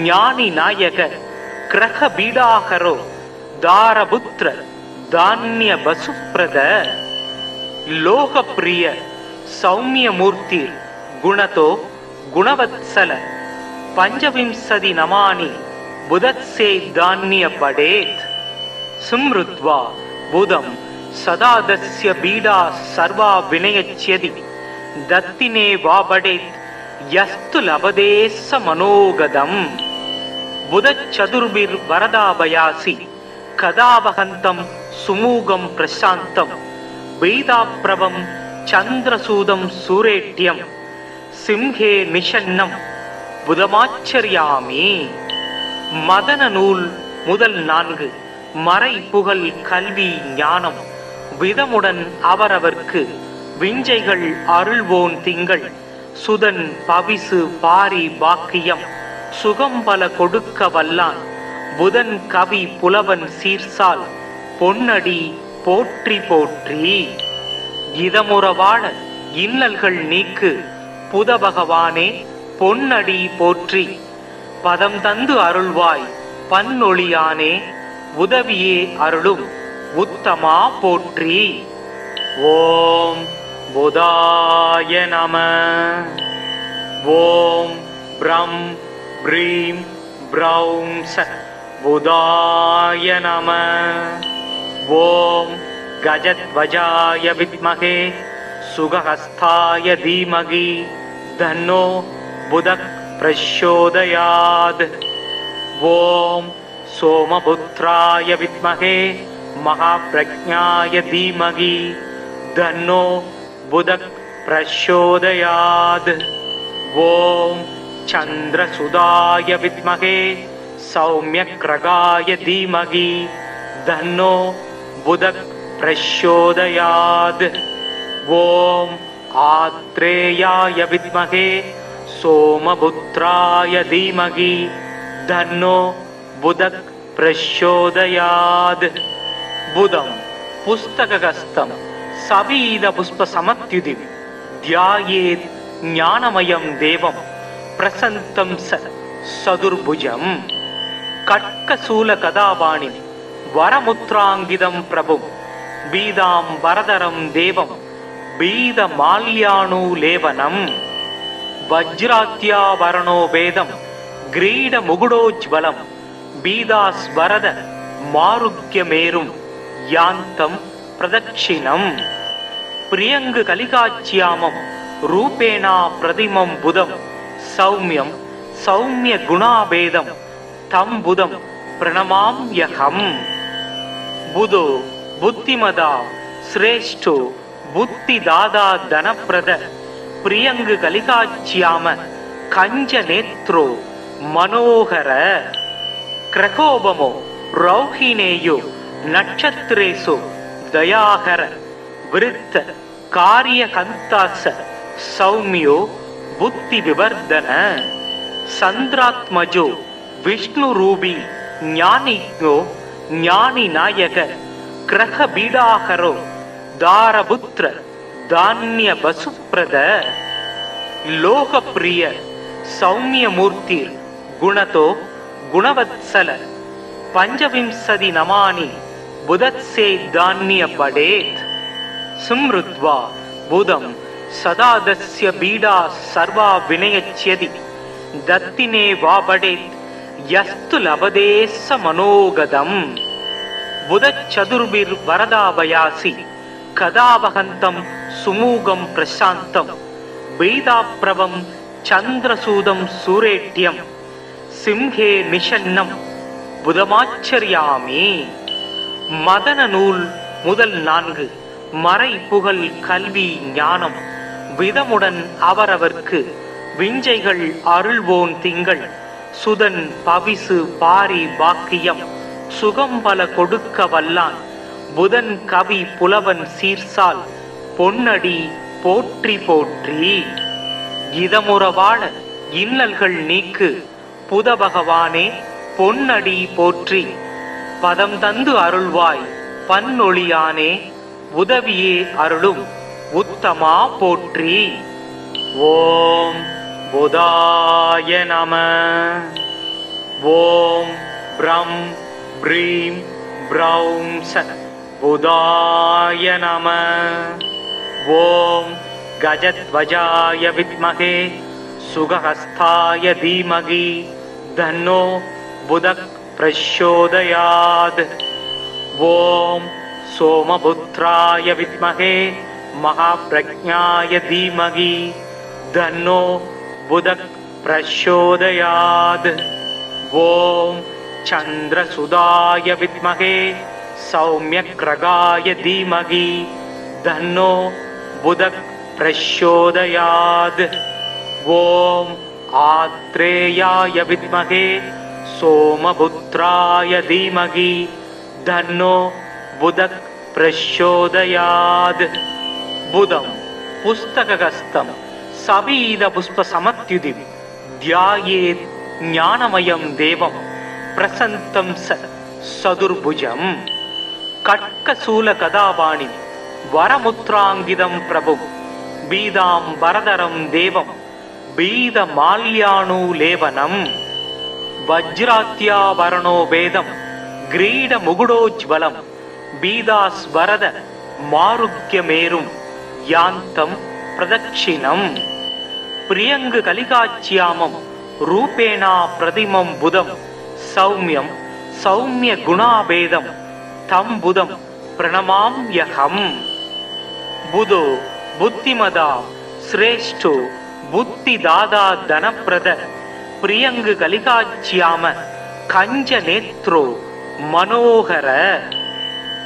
ஞானி நாயக கிரக பீடாகரோ தாரபுத்திர தானிய பசுப்ரத. லோகப்பிரிய சௌமியமூர்த்தி குணதோ குணவத்சல பஞ்சவிம்சதி நமானி புதத்சே தானிய படேத். சும்ருத்வா புதம் சதாதஸ்ய பீடா சர்வா வினயச்யதி தத்தினே வாபடேத் யஸ்து லபதேச மனோகதம். புதச்சதுர்பிர் வரதாபயாசி கதாபகந்தம் சுமூகம் பிரசாந்தம் வேதாப்ரவம் சந்திரசூதம் சூரேட்யம் சிம்ஹே நிஷன்னம் புதமாச்சரியாமி. மதன நூல் முதல் 4 மறை புகழ் கல்வி ஞானம் விதமுடன் அவரவர்க்கு விஞ்சைகள் அருள்வோன் திங்கள் சுதன் பவிசு பாரி பாக்கியம் சுகம்பல கொடுக்க வல்லான் புதன் கவி புலவன் சீர்சால் பொன்னடி போற்றி போற்றி. இதமுறவாழ இன்னல்கள் நீக்கு புத பகவானே பொன்னடி போற்றி. பதம் தந்து அருள்வாய் பன்னொழியானே உதவியே அருளும் உத்தமா போற்றி. ஓம் புதாய நம. ஓம் ப்ரம் ப்ரீம் ப்ரௌம் ச புதாய நம. ஓம் கஜத்வஜாய வித்மகே சுகஹஸ்தாய தீமகி தன்னோ புதக் பிரச்சோதயாத். ஓம் சோமபுத்ராய வித்மகே மகாப்ரஜ்ஞாய தீமகி தன்னோ புதக் பிரச்சோதயாத். ஓம் சந்திரசுதாய வித்மகே சௌமியக்ரகாய தீமகி தன்னோ புதக் பிரச்சோதயாத். ஓம் ஆத்ரேயாய வித்மகே சோமபுத்ராய தீமகி தன்னோ புதக் பிரச்சோதயாத். புதம் புஸ்தகஸ்தம் சபீத புஷ்ப சமத்யுதிம் தியாயேத் ஞானமயம் தேவம் பிரசந்தம் சதுர்புஜம். கட்கசூல கதாபாணி வரமுத்ராங்கிதம் பிரபும் பீதாம் வரதரம் தேவம் பீத மால்யானுலேவனம். வஜ்ராத்யாவரணோ வேதம் கிரீட முகுடோஜ்வலம் பீதாஸ்வரத மாருக்யமேரும் யாந்தம் பிரதட்சிணம். பிரியங்கு கலிகாச்சியாமம் ரூபேணா பிரதிமம் புதம் சௌமியம் சௌமிய குணாபேதம் தம் புதம் பிரணமாம்யகம். புதோ புத்திமதா சிரேஷ்டோ புத்திதாதா தனப்பிரத பிரியங்கு கலிகாச்சியாம கஞ்ச நேத்ரோ மனோகர. கிரகோபமோ ரௌஹினேயோ நட்சத்திரேசு தயாகர விருத்த காரியகந்தாச சௌமியோ புத்தி விவர்தன. சந்திராத்மஜோ விஷ்ணு ரூபி ஞானிக்ஞோ ஞானி நாயக கிரக பீடாகரோ தாரபுத்திர தானிய வசுப்ரத. லோகப்பிரிய சௌமியமூர்த்திர் குணதோ குணவத்சல பஞ்சவிம்சதி நமானி புதத்சே தானிய படேத். சும்ருத்வா புதம் சதாதஸ்ய பீடா சர்வா வினயச்யதி தத்தினே வாபடேத் யஸ்து லபதேச மனோகதம். புதச்சதுர்பிர் வரதாபயாசி கதாபகந்தம் சுமூகம் பிரசாந்தம் பீதாப்ரவம் சந்திரசூதம் சூரேட்யம் சிம்ஹே நிஷன்னம் புதமாச்சரியாமி. மதன நூல் முதல் 4 மறை புகழ் கல்வி ஞானம் விதமுடன் அவரவர்க்கு விஞ்சைகள் அருள்வோன் திங்கள் சுதன் பவிசு பாரி பாக்கியம் சுகம்பல கொடுக்க வல்லான் புதன் கவி புலவன் சீர்சால் பொன்னடி போற்றி போற்றி. இதமுறவாழ இன்னல்கள் நீக்கு புத பகவானே பொன்னடி போற்றி. பதம் தந்து அருள்வாய் பன்னொழியானே உதவியே அருளும் உத்தமா போற்றி. ஓம் புதாய நம. ஓம் ப்ரம் ப்ரீம் ப்ரௌம் ச புதாய நம. ஓம் கஜத்வஜாய வித்மகே சுகஹஸ்தாய தீமகி தன்னோ புதக் பிரச்சோதயாத். ஓம் சோமபுத்ராய வித்மகே மகாப்ரஜ்ஞாய தீமகி தன்னோ புதக் பிரச்சோதயாத். ஓம் சந்திரசுதாய வித்மகே சௌமியக்ரகாய தீமகி தன்னோ புதக் பிரச்சோதயாத். ஓம் ஆத்ரேயாய வித்மகே சோமபுத்ராய தீமகி தன்னோ புதக் பிரச்சோதயாத். புதம் புஸ்தகஸ்தம் சபீத புஷ்ப சமத்யுதி தியாயேத் ஞானமயம் தேவம் பிரசந்தம் சதுர்புஜம். கட்கசூல கதாபாணி வரமுத்ராங்கிதம் பிரபு பீதாம் வரதரம் தேவம் பீத மால்யானுலேவனம். வஜ்ராத்யாவரணோ வேதம் கிரீட முகுடோஜ்வலம் பீதாஸ்வரத மாருக்யமேரும் யாந்தம் பிரதட்சிணம். பிரியங்கு கலிகாச்சியாமம் ரூபேணா பிரதிமம் புதம் சௌமியம் சௌமிய குணாபேதம் தம் புதம் பிரணமாம்யகம். புதோ புத்திமதா சிரேஷ்டோ புத்தி தாதா தனப்பிரத பிரியங்கு கலிகாச்சியாம கஞ்ச நேத்ரோ மனோகர.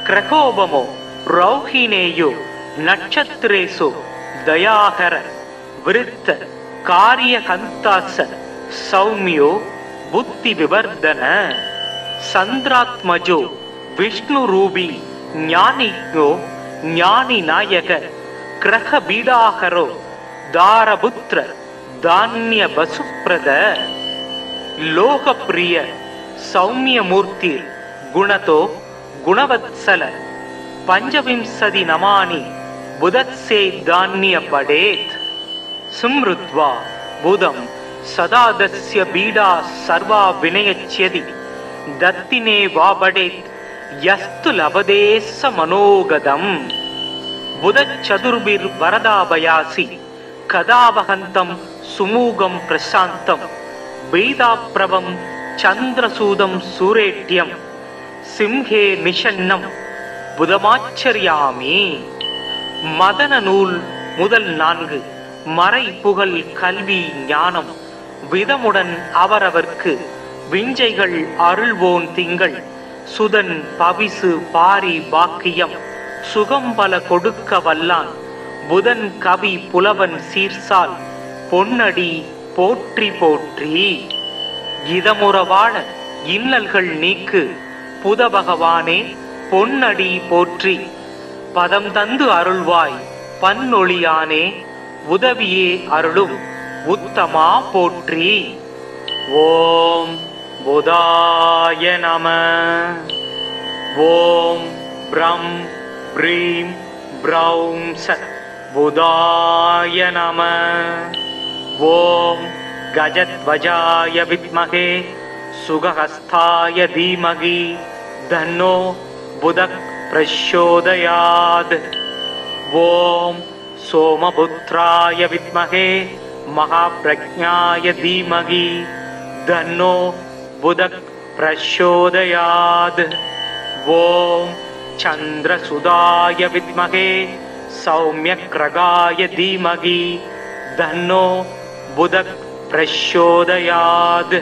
கிரகோபமோ ரௌஹினேயோ நட்சத்திரேசு தயாகர விருத்த காரிய கந்தாச சௌமியோ புத்தி விவர்தன. சந்திராத்மஜோ விஷ்ணு ரூபி ஞானிக்ஞோ ஞானி நாயக கிரக பீடாகரோ தாரபுத்திர தானிய பசுப்ரத. லோகப்பிரிய சௌமியமூர்த்தி குணதோ குணவத்சல பஞ்சவிம்சதி நமானி புதத்சே தானிய படேத். சும்ருத்வா புதம் சதாதஸ்ய பீடா சர்வா வினயச்யதி தத்தினே வாபடேத் யஸ்து லபதேச மனோகதம். புதச்சதுர்பிர் வரதாபயாசி கதாவகந்தம் சுமூகம் பிரசாந்தம் பீதாப்ரவம் சந்திரசூதம் சூரேட்யம் சிம்ஹே நிஷன்னம் புதமாச்சரியாமி. மதன நூல் முதல் 4 மறை புகழ் கல்வி ஞானம் விதமுடன் அவரவர்க்கு விஞ்சைகள் அருள்வோன் திங்கள் சுதன் பவிசு பாரி பாக்கியம் சுகம்பல கொடுக்க வல்லான் புதன் கவி புலவன் சீர்சால் பொன்னடி போற்றி போற்றி. இதமுறவாழ இன்னல்கள் நீக்கு புத பகவானே பொன்னடி போற்றி. பதம் தந்து அருள்வாய் பன்னொழியானே உதவியே அருளும் உத்தமா போற்றி. ஓம் புதாய நம. ஓம் ப்ரம் ப்ரீம் ப்ரௌம் சத் புதாய நம. ஓம் கஜத்வஜாய வித்மகே சுகஹஸ்தாய தீமகி தன்னோ புதக் பிரச்சோதயாத். ஓம் சோமபுத்ராய வித்மகே மகாப்ரஜ்ஞாய தீமகி தன்னோ புதக் பிரச்சோதயாத். ஓம் சந்திரசுதாய வித்மகே சௌமியக்ரகாய தீமகி தன்னோ புதக் பிரச்சோதயாத்.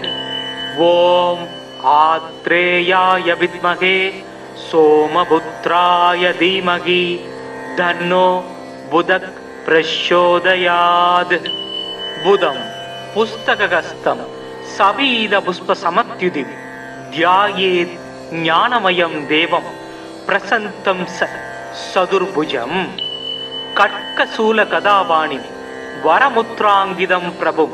ஓம் ஆத்ரேயாய வித்மகே சோமபுத்ராய தீமகி தன்னோ புதக் பிரச்சோதயாத். புதம் புஸ்தகஸ்தம் சபீத புஷ்ப சமத்யுதி தியாயேத் ஞானமயம் தேவம் பிரசந்தம் சதுர்புஜம். கட்கசூல கதாபாணி வரமுத்ராங்கிதம் பிரபு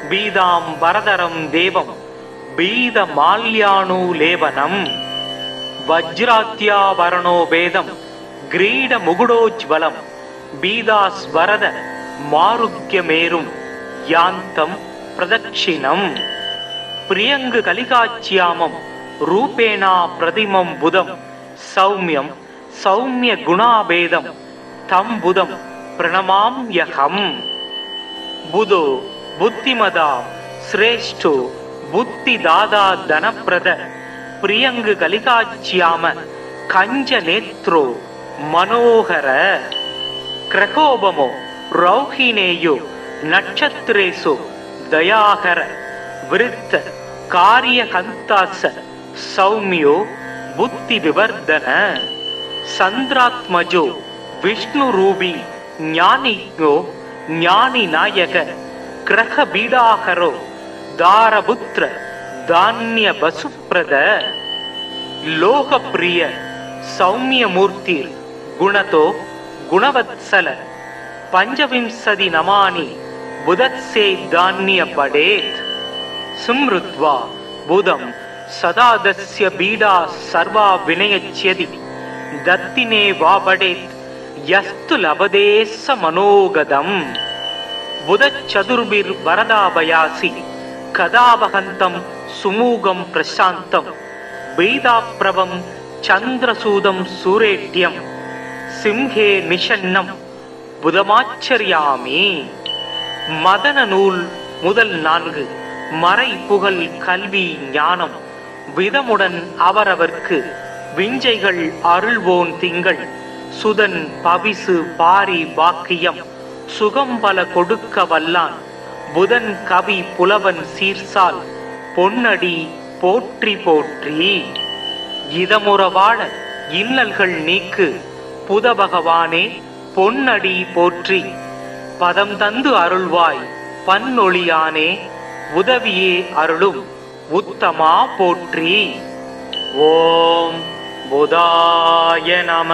பீதாம் வரதரம் தேவம் பீத மால்யானுலேவனம். வஜ்ராத்யாவரணோ வேதம் கிரீட முகுடோஜ்வலம் பீதாஸ்வரத மாருக்யமேரும் யாந்தம் பிரதட்சிணம். பிரியங்கு கலிகாச்சியாமம் ரூபேணா பிரதிமம் புதம் சௌமியம் சௌமிய குணாபேதம் தம் புதம் பிரணமாம்யகம். புதோ புத்திமதா சிரேஷ்டோ புத்தி தாதா தனப்பிரத பிரியங்கு கலிகாச்சியாம கஞ்ச நேத்ரோ மனோகர. கிரகோபமோ ரௌஹினேயோ நட்சத்திரேசு தயாகர விருத்த காரிய கந்தாச சௌமியோ புத்தி விவர்தன. சந்திராத்மஜோ விஷ்ணு ரூபி ஞானிக்ஞோ ஞானி நாயக கிரக பீடாகரோ தாரபுத்திர தானிய பசுப்ரத. லோகப்பிரிய சௌமியமூர்த்திர் குணதோ குணவத்சல பஞ்சவிம்சதி நமானி புதத்சே தானிய படேத் சும்ருத்வா புதம் சதாதஸ்ய பீடா சர்வா வினயச்யதி தத்தினே வாபடேத் யஸ்து லபதேச மனோகதம் புதச்சதுர்பிர் வரதாபயாசி கதாபகந்தம் சுமூகம் பிரசாந்தம் பீதாப்ரவம் சந்திரசூதம் சூரேட்யம் சிம்ஹே நிஷன்னம் புதமாச்சரியாமி. மதன நூல் முதல் 4 மறை புகழ் கல்வி ஞானம் விதமுடன் அவரவர்க்கு விஞ்சைகள் அருள்வோன் திங்கள் சுதன் பவிசு பாரி பாக்கியம் சுகம்பல கொடுக்க வல்லான் புதன் கவி புலவன் சீர்சால் பொன்னடி போற்றி போற்றி. இதமுறவாழ இன்னல்கள் நீக்கு புத பகவானே பொன்னடி போற்றி. பதம் தந்து அருள்வாய் பன்னொழியானே உதவியே அருளும் உத்தமா போற்றி. ஓம் புதாய நம.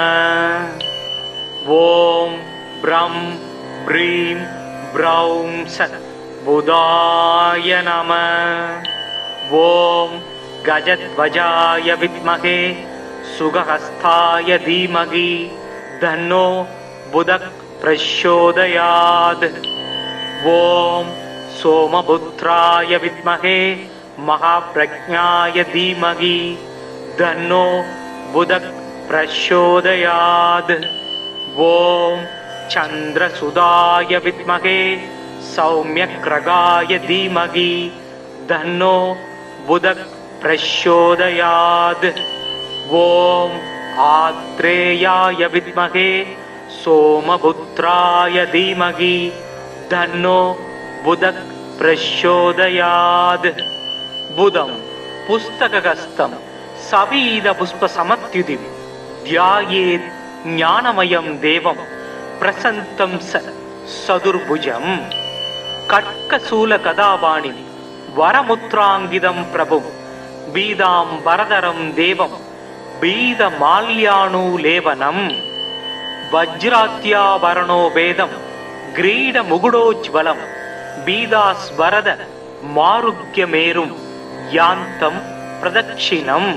ஓம் ப்ரம் ப்ரீம் ப்ரௌம் சத் புதாய நம. ஓம் கஜத்வஜாய வித்மகே சுகஹஸ்தாய தீமகி தன்னோ புதக் பிரச்சோதயாத். ஓம் சோமபுத்ராய வித்மகே மகாப்ரஜ்ஞாய தீமகி தன்னோ புதக் பிரச்சோதயாத். ஓம் சந்திரசுதாய வித்மகே சௌமியக்ரகாய தீமகி தன்னோ புதக் பிரச்சோதயாத். ஓம் ஆத்ரேயாய வித்மகே சோமபுத்ராய தீமகி தன்னோ புதக் பிரச்சோதயாத். புதம் புஸ்தகஸ்தம் சவீத புஷ்ப சமத்யுதி தியாயேத் ஞானமயம் தேவம் பிரசந்தம் சதுர்புஜம். கட்கசூல கதாபாணி வரமுத்ராங்கிதம் பிரபும் பீதாம் வரதரம் தேவம் பீத மால்யானுலேவனம். வஜ்ராத்யாபரணோ வேதம் கிரீட முகுடோஜ்வலம் பீதாஸ்வரத மாருக்யமேரும் யாந்தம் பிரதட்சிணம்.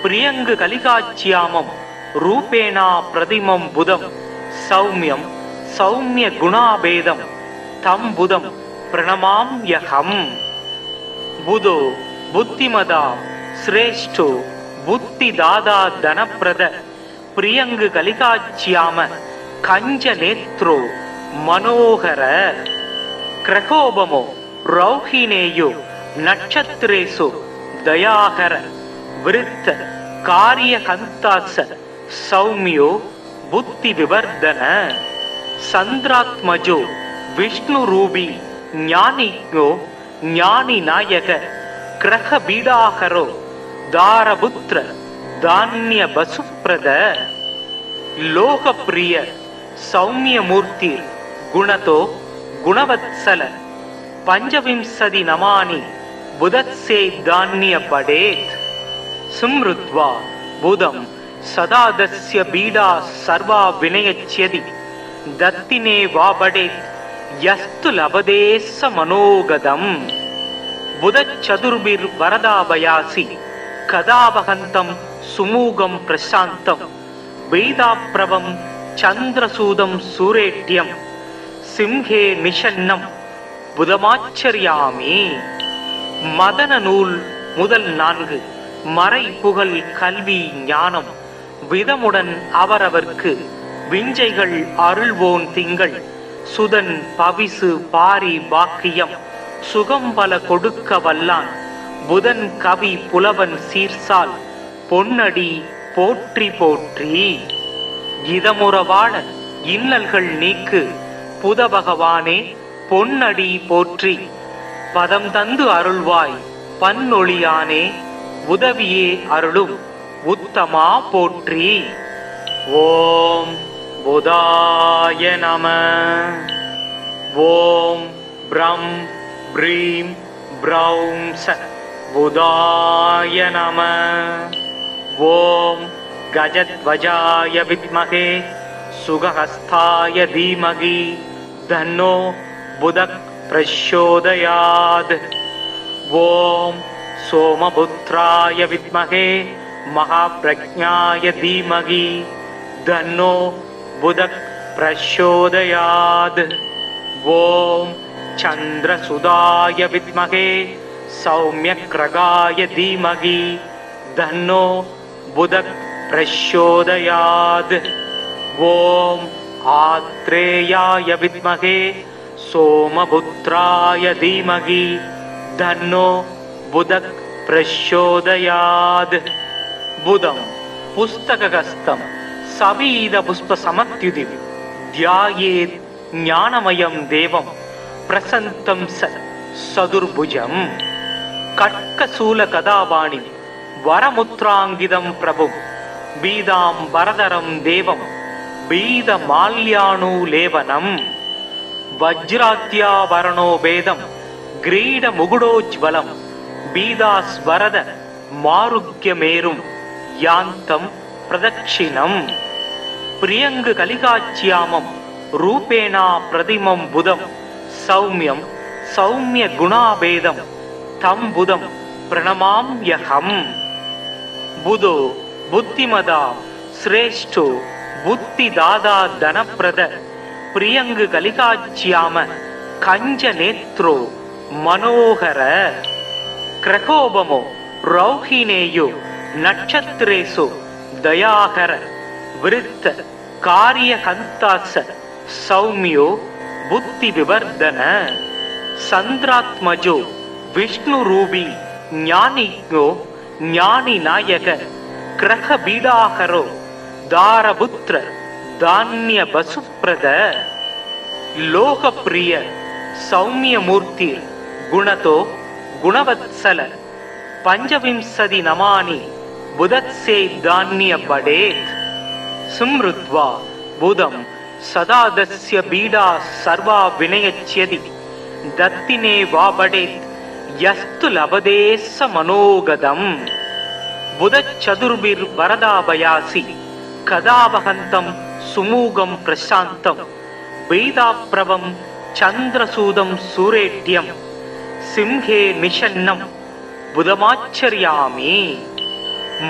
பிரியங்கு கலிகாச்சியாமம் ரூபேணா பிரதிமம் புதம் சௌமியம் சௌமிய குணாபேதம் தம் புதம் பிரணமாம்யகம். புதோ புத்திமதா சிரேஷ்டோ புத்திதாதா தனப்பிரத பிரியங்கு கலிகாச்சியாம கஞ்ச நேத்ரோ மனோகர. கிரகோபமோ ரௌஹினேயோ நட்சத்திரேசு தயாகர விருத்த காரியகந்தாச சௌமியோ புத்தி விவர்தன. சந்திராத்மஜோ விஷ்ணு ரூபி ஞானிக்ஞோ ஞானி நாயக கிரக பீடாகரோ தாரபுத்திர தானிய பசுப்ரத. லோகப்பிரிய சௌமியமூர்த்தி குணதோ குணவத்சல பஞ்சவிம்சதி நமானி புதத்சே தானிய படேத். சும்ருத்வா புதம் சதாதஸ்ய பீடா சர்வா வினயச்யதி தத்தினே வாபடேத் யஸ்து லபதேச மனோகதம். புதச்சதுர்பிர் வரதாபயாசி கதாபகந்தம் சுமூகம் பிரசாந்தம் பீதாப்ரவம் சந்திரசூதம் சூரேட்யம் சிம்ஹே நிஷன்னம் புதமாச்சரியாமி. மதன நூல் முதல் 4 மறை புகழ் கல்வி ஞானம் விதமுடன் அவரவர்க்கு விஞ்சைகள் அருள்வோன் திங்கள் சுதன் பவிசு பாரி பாக்கியம் சுகம்பல கொடுக்க வல்லான் புதன் கவி புலவன் சீர்சால் பொன்னடி போற்றி போற்றி. இதமுறவாழ இன்னல்கள் நீக்கு புத பகவானே பொன்னடி போற்றி. பதம் தந்து அருள்வாய் பன்னொழியானே உதவியே அருளும் உத்தமா போற்றி. ஓம் புதாய நம. ஓம் ப்ரம் ப்ரீம் ப்ரௌம் சத் புதாய நம. ஓம் கஜத்வஜாய வித்மகே சுகஹஸ்தாய தீமகி தன்னோ புதக் பிரச்சோதயாத். ஓம் சோமபுத்ராய வித்மகே மகாப்ரஜ்ஞாய தீமகி தன்னோ புதக் பிரச்சோதயாத். ஓம் சந்திரசுதாய வித்மகே சௌமியக்ரகாய தீமகி தன்னோ புதக் பிரச்சோதயாத். ஓம் ஆத்ரேயாய வித்மகே சோமபுத்ராய தீமகி தன்னோ புதக் பிரச்சோதயாத். புதம் புஸ்தகஹஸ்தம் சவீத புஷ்ப சமத்யுதி த்யாயேத் ஞானமயம் தேவம் பிரசந்தம் சதுர்புஜம். கட்கசூல கதாபாணி வரமுத்ராங்கிதம் பிரபும் பீதாம் வரதரம் தேவம் பீத மால்யானுலேவனம். வஜ்ராத்யாவரணோ வேதம் கிரீட முகுடோஜ்வலம் பீதாஸ்வரத மாருக்யமேரும் யாந்தம் பிரதட்சிணம். பிரியங்கு கலிகாச்சியாமம் ரூபேணா பிரதிமம் புதம் சௌமியம் சௌமிய குணாபேதம் தம் புதம் பிரணமாம்யஹம். புதோ புத்திமதா சிரேஷ்டோ புத்திதாதா தனப்பிரத பிரியங்கு கலிகாச்சியாம கஞ்ச நேத்ரோ மனோகர. கிரகோபமோ ரௌஹினேயோ நட்சத்திரேசு தயாகர விருத்த காரியஹந்தாச சௌமியோ புத்தி விவர்தன. சந்திராத்மஜோ விஷ்ணு ரூபி ஞானிக்ஞோ ஞானி நாயக கிரக பீடாகரோ தாரபுத்திர தானிய பசுப்ரத. லோகப்பிரிய சௌமியமூர்த்தி குணதோ குணவத்சல பஞ்சவிம்சதி நமானி புதத்சே தானிய படேத். சும்ருத்வா புதம் சதாதஸ்ய பீடா சர்வா வினயச்யதி தத்தினே வாபடேத் யஸ்து லபதேச மனோகதம். புதச்சதுர்பிர் வரதாபயாசி கதாபகந்தம் சுமூகம் பிரசாந்தம் பீதாப்ரவம் சந்திரசூதம் சூரேட்யம் சிம்ஹே நிஷன்னம் புதமாச்சரியாமி.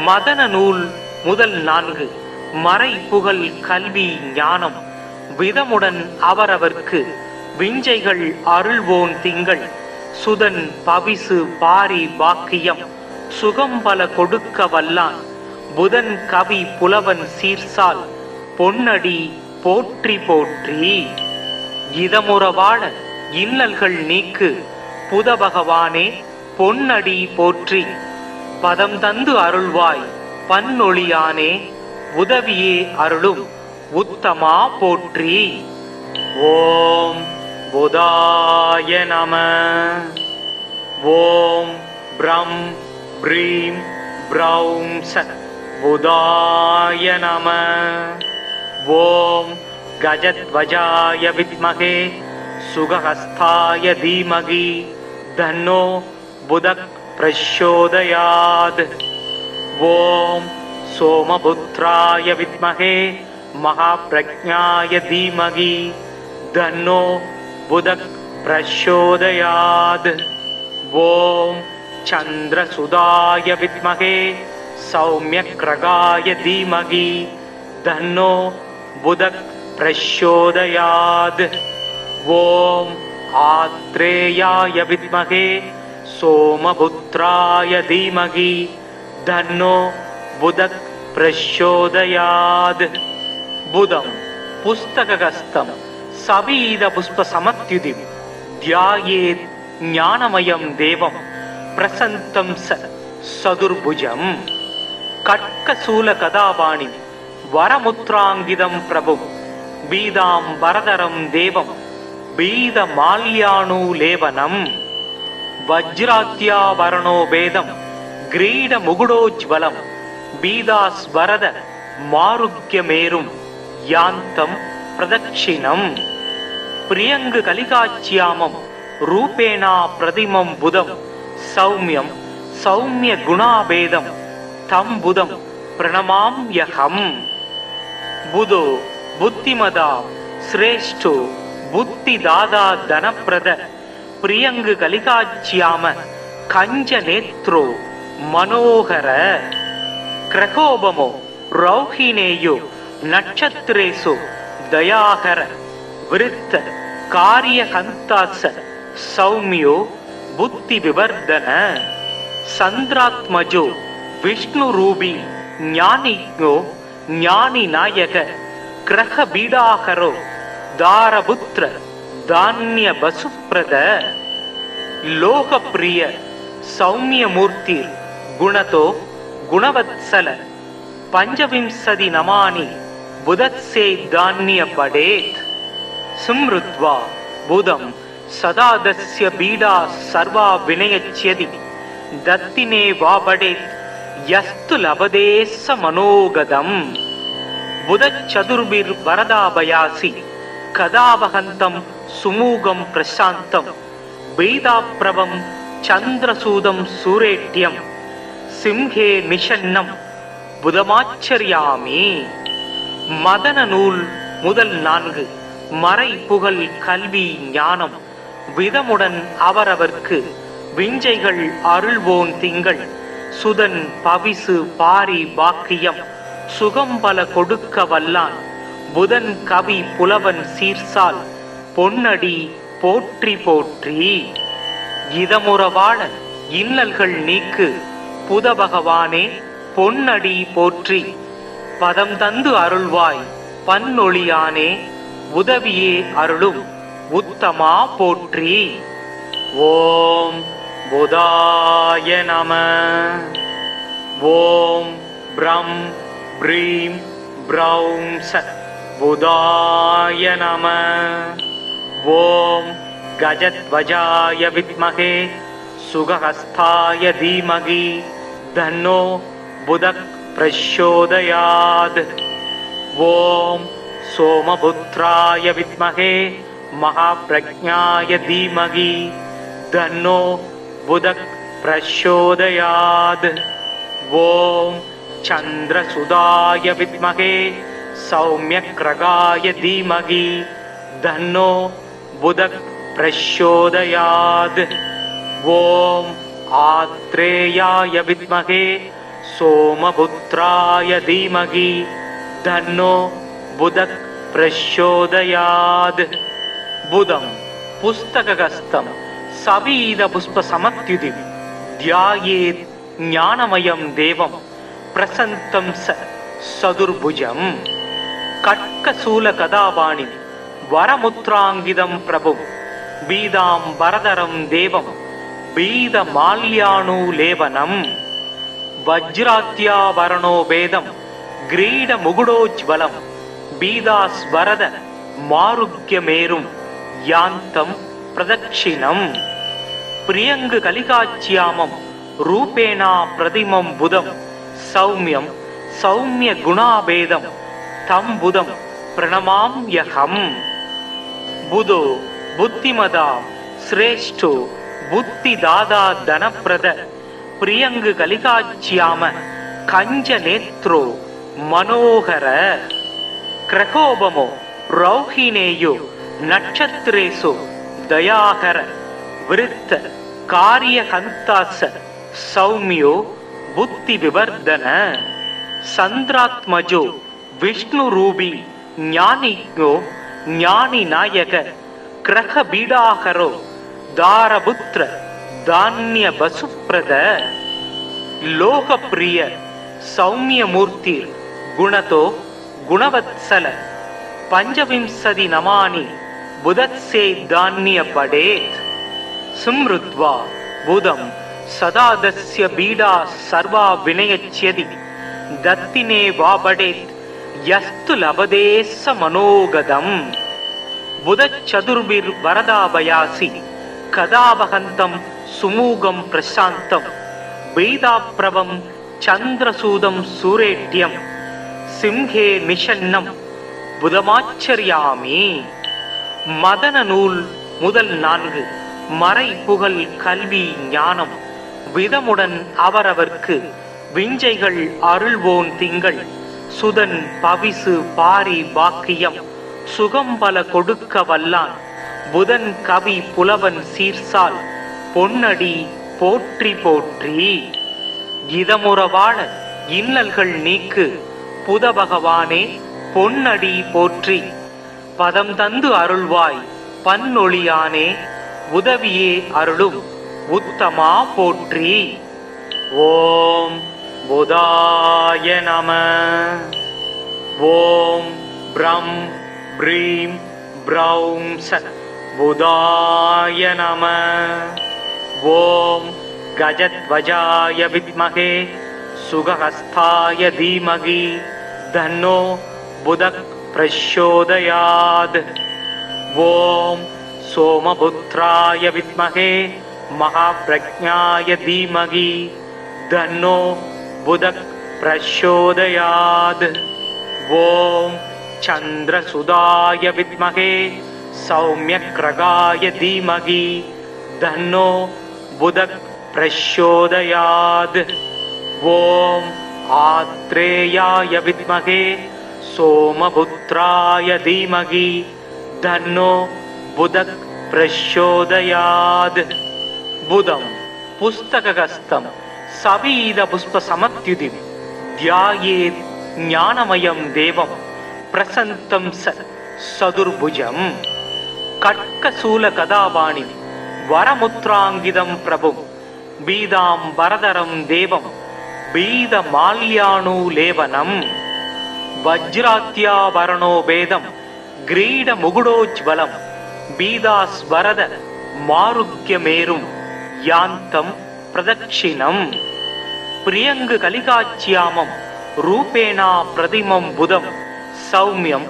மதன நூல் முதல் 4 மறை புகழ் கல்வி ஞானம் விதமுடன் அவரவர்க்கு விஞ்சைகள் அருள்வோன் திங்கள் சுதன் பவிசு பாரி பாக்கியம் சுகம்பல கொடுக்க வல்லான் புதன் கவி புலவன் சீர்சால் பொன்னடி போற்றி போற்றி. இதமுறவாழ இன்னல்கள் நீக்கு புத பகவானே பொன்னடி போற்றி. பதம் தந்து அருள்வாய் பன்னொழியானே உதவியே அருளும் உத்தமா போற்றி. ஓம் புதாய நம. ஓம் ப்ரம் ப்ரீம் ப்ரௌம் ச புதாய நம. ஓம் கஜத்வஜாய வித்மகே சுகஹஸ்தாய தீமகி தன்னோ புதக் பிரச்சோதயாத். ஓம் சோமபுத்ராய வித்மகே மகாப்ரஜ்ஞாய தீமகி தன்னோ புதக் பிரச்சோதயாத். ஓம் சந்திரசுதாய வித்மகே சௌமியக்ரகாய தீமகி தன்னோ புதக் பிரச்சோதயாத். ஓம் ஆத்ரேயாய வித்மகே சோமபுத்ராய தீமகி தன்னோ புதக் பிரச்சோதயாத். புதம் புஸ்தகஹஸ்தம் சவீத புஷ்ப சமத்யுதி த்யாயேத் ஞானமயம் தேவம் பிரசந்தம் சதுர்புஜம். கட்கசூல கதாபாணி வரமுத்ராங்கிதம் பிரபும் பீதாம் வரதரம் தேவம் பீத மால்யானுலேவனம். வஜ்ராத்யாவரணோ வேதம் கிரீட முகுடோஜ்வலம் பீதாஸ்வரத மாருக்யமேரும் யாந்தம் பிரதட்சிணம். பிரியங்கு கலிகாச்சியாமம் ரூபேணா பிரதிமம் புதம் சௌமியம் சௌமிய குணாபேதம் தம் புதம் பிரணமாம்யகம். புதோ புத்திமதா சிரேஷ்டோ புத்திதாதா தனப்பிரத பிரியங்கு கலிகாச்யாம கஞ்ச நேத்ரோ மனோகர. கிரகோபமோ ரௌஹினேயோ நட்சத்திரேசு தயாகர விருத்த காரியகந்தாச சௌமியோ புத்தி விவர்தன. சந்திராத்மஜோ விஷ்ணு ரூபி ஞானிக்ஞோ ஞானி நாயக கிரக பீடாகரோ தாரபுத்திர தானிய பசுப்ரத. லோகப்பிரிய சௌமியமூர்த்தி குணதோ குணவத்சல பஞ்சவிம்சதி நமானி புதத்சே தானிய படேத். ஸ்மிருத்வா புதம் சதாதஸ்ய பீடா சர்வா வினயச்யதி தத்தினே வாபடேத் யஸ்து லபதேஸ்ஸ மனோகதம். புதச்சதுர்பிர் வரதாபயாசி கதாவகந்தம் சுமூகம் பிரசாந்தம் பீதாப்ரவம் சந்திரசூதம் சூரேட்யம் சிம்ஹே நிஷன்னம் புதமாச்சரியாமி. மதன நூல் முதல் 4 மறை புகழ் கல்வி ஞானம் விதமுடன் அவரவர்க்கு விஞ்சைகள் அருள்வோன் திங்கள் சுதன் பவிசு பாரி பாக்கியம் சுகம்பல கொடுக்க வல்லான் புதன் கவி புலவன் சீர்சால் பொன்னடி போற்றி போற்றி. இதமுறவாழ இன்னல்கள் நீக்கு புத பகவானே பொன்னடி போற்றி. பதம் தந்து அருள்வாய் பன்னொழியானே உதவியே அருளும் உத்தமா போற்றி. ஓம் புதாய நம. ஓம் ப்ரம் ப்ரீம் ப்ரௌம் ச புதாய நம. ஓம் கஜத்வஜாய வித்மகே சுகஹஸ்தாய தீமகி தன்னோ புதக் பிரச்சோதயாத். ஓம் சோமபுத்ராய வித்மகே மகாப்ரஜ்ஞாய தீமகி தன்னோ புதக் பிரச்சோதயாத். ஓம் சந்திரசுதாய வித்மகே சௌமியக்ரகாய தீமகி தன்னோ புதக் பிரச்சோதயாத். ஓம் ஆத்ரேயாய வித்மகே சோமபுத்ராய தீமகி தன்னோ புதக் பிரச்சோதயாத். புதம் புஸ்தகஸ்தம் சவீத புஷ்ப சமத்யுதி தியாயேத் ஞானமயம் தேவம் பிரசந்தம் சதுர்புஜம். கட்கசூல கதாபாணி வரமுத்ராங்கிதம் பிரபும் பீதாம் வரதரம் தேவம் பீத மால்யானுலேவனம். வஜ்ராத்யாவரணோ வேதம் கிரீட முகுடோஜ்வலம் பீதாஸ்வரத மாருக்யமேரும் யாந்தம் பிரதக்ஷிணம். பிரியங்கு கலிகாச்யாமம் ரூபேணா பிரதிமம் புதம் சௌமியம் சௌமிய குணாபேதம் தம் புதம் பிரணமாம்யகம். புதோ புத்திமதா சிரேஷ்டோ புத்திதாதா தனப்பிரத பிரியங்கு கலிகாச்யாம கஞ்ச நேத்ரோ மனோகர. கிரகோபமோ ரௌஹினேயோ நட்சத்திரேசு தயாகர விருத்த காரியகந்தாச சௌமியோ புத்தி விவர்தன. சந்திராத்மஜோ விஷ்ணு ரூபி ஞானிக்ஞோ ஞானி நாயக கிரக பீடாகரோ தாரபுத்திர தானிய பசுப்ரத. லோகப்பிரிய சௌமியமூர்த்தி குணதோ குணவத்சல பஞ்சவிம்சதி நமானி புதத்சே தானிய படேத். ஸ்மிருத்வா புதம் சதாதஸ்ய பீடா சர்வா வினயச்யதி தத்தினே வாபடேத் யஸ்து லபதேஸ்ஸ மனோகதம். புதச்சதுர்பிர் வரதாபயாசி கதாவகந்தம் சுமூகம் பிரசாந்தம் பீதாப்ரவம் சந்திரசூதம் சூரேட்யம் சிம்ஹே நிஷன்னம் புதமாச்சரியாமி. மதன நூல் முதல் 4 மறை புகழ் கல்வி ஞானம் விதமுடன் அவரவர்க்கு விஞ்சைகள் அருள்வோன் திங்கள் சுதன் பவிசு பாரி பாக்கியம் சுகம்பல கொடுக்க வல்லான் புதன் கவி புலவன் சீர்சால் பொன்னடி போற்றி போற்றி. இதமுறவாழ இன்னல்கள் நீக்கு புத பகவானே பொன்னடி போற்றி. பதம் தந்து அருள்வாய் பன்னொழியானே உதவியே அருளும் உத்தமா போற்றி. ஓம் புதாய நம. ஓம் ப்ரம் ப்ரீம் ப்ரௌம் சத் புதாய நம. ஓம் கஜத்வஜாய வித்மகே சுகஹஸ்தாய தீமகி தன்னோ புதக் பிரச்சோதயாத். ஓம் சோமபுத்ராய வித்மகே மகாப்ரஜ்ஞாய தீமகி தன்னோ புதக் பிரச்சோதயாத். ஓம் சந்திரசுதாய வித்மகே சௌமியக்ரகாய தீமகி தன்னோ புதக் பிரச்சோதயாத். ஓம் ஆத்ரேயாய வித்மகே சோமபுத்ராய தீமகி தன்னோ புதக் பிரச்சோதயாத். புதம் புஸ்தகஸ்தம் சவீத புஷ்ப சமத்யுதிம் தியாயேத் ஞானமயம் தேவம் பிரசந்தம் சதுர்புஜம். கட்கசூல கதாபாணி வரமுத்ராங்கிதம் பிரபும் பீதாம் வரதரம் தேவம் பீத மால்யானுலேவனம். வஜ்ராத்யாபரணோ பேதம் கிரீட முகுடோஜ்வலம் பீதாஸ்வரத மாருக்யமேரும் யாந்தம் பிரதக்ஷிணம். பிரியங்கு கலிகாச்சியாமம் ரூபேணா பிரதிமம் புதம் சௌமியம்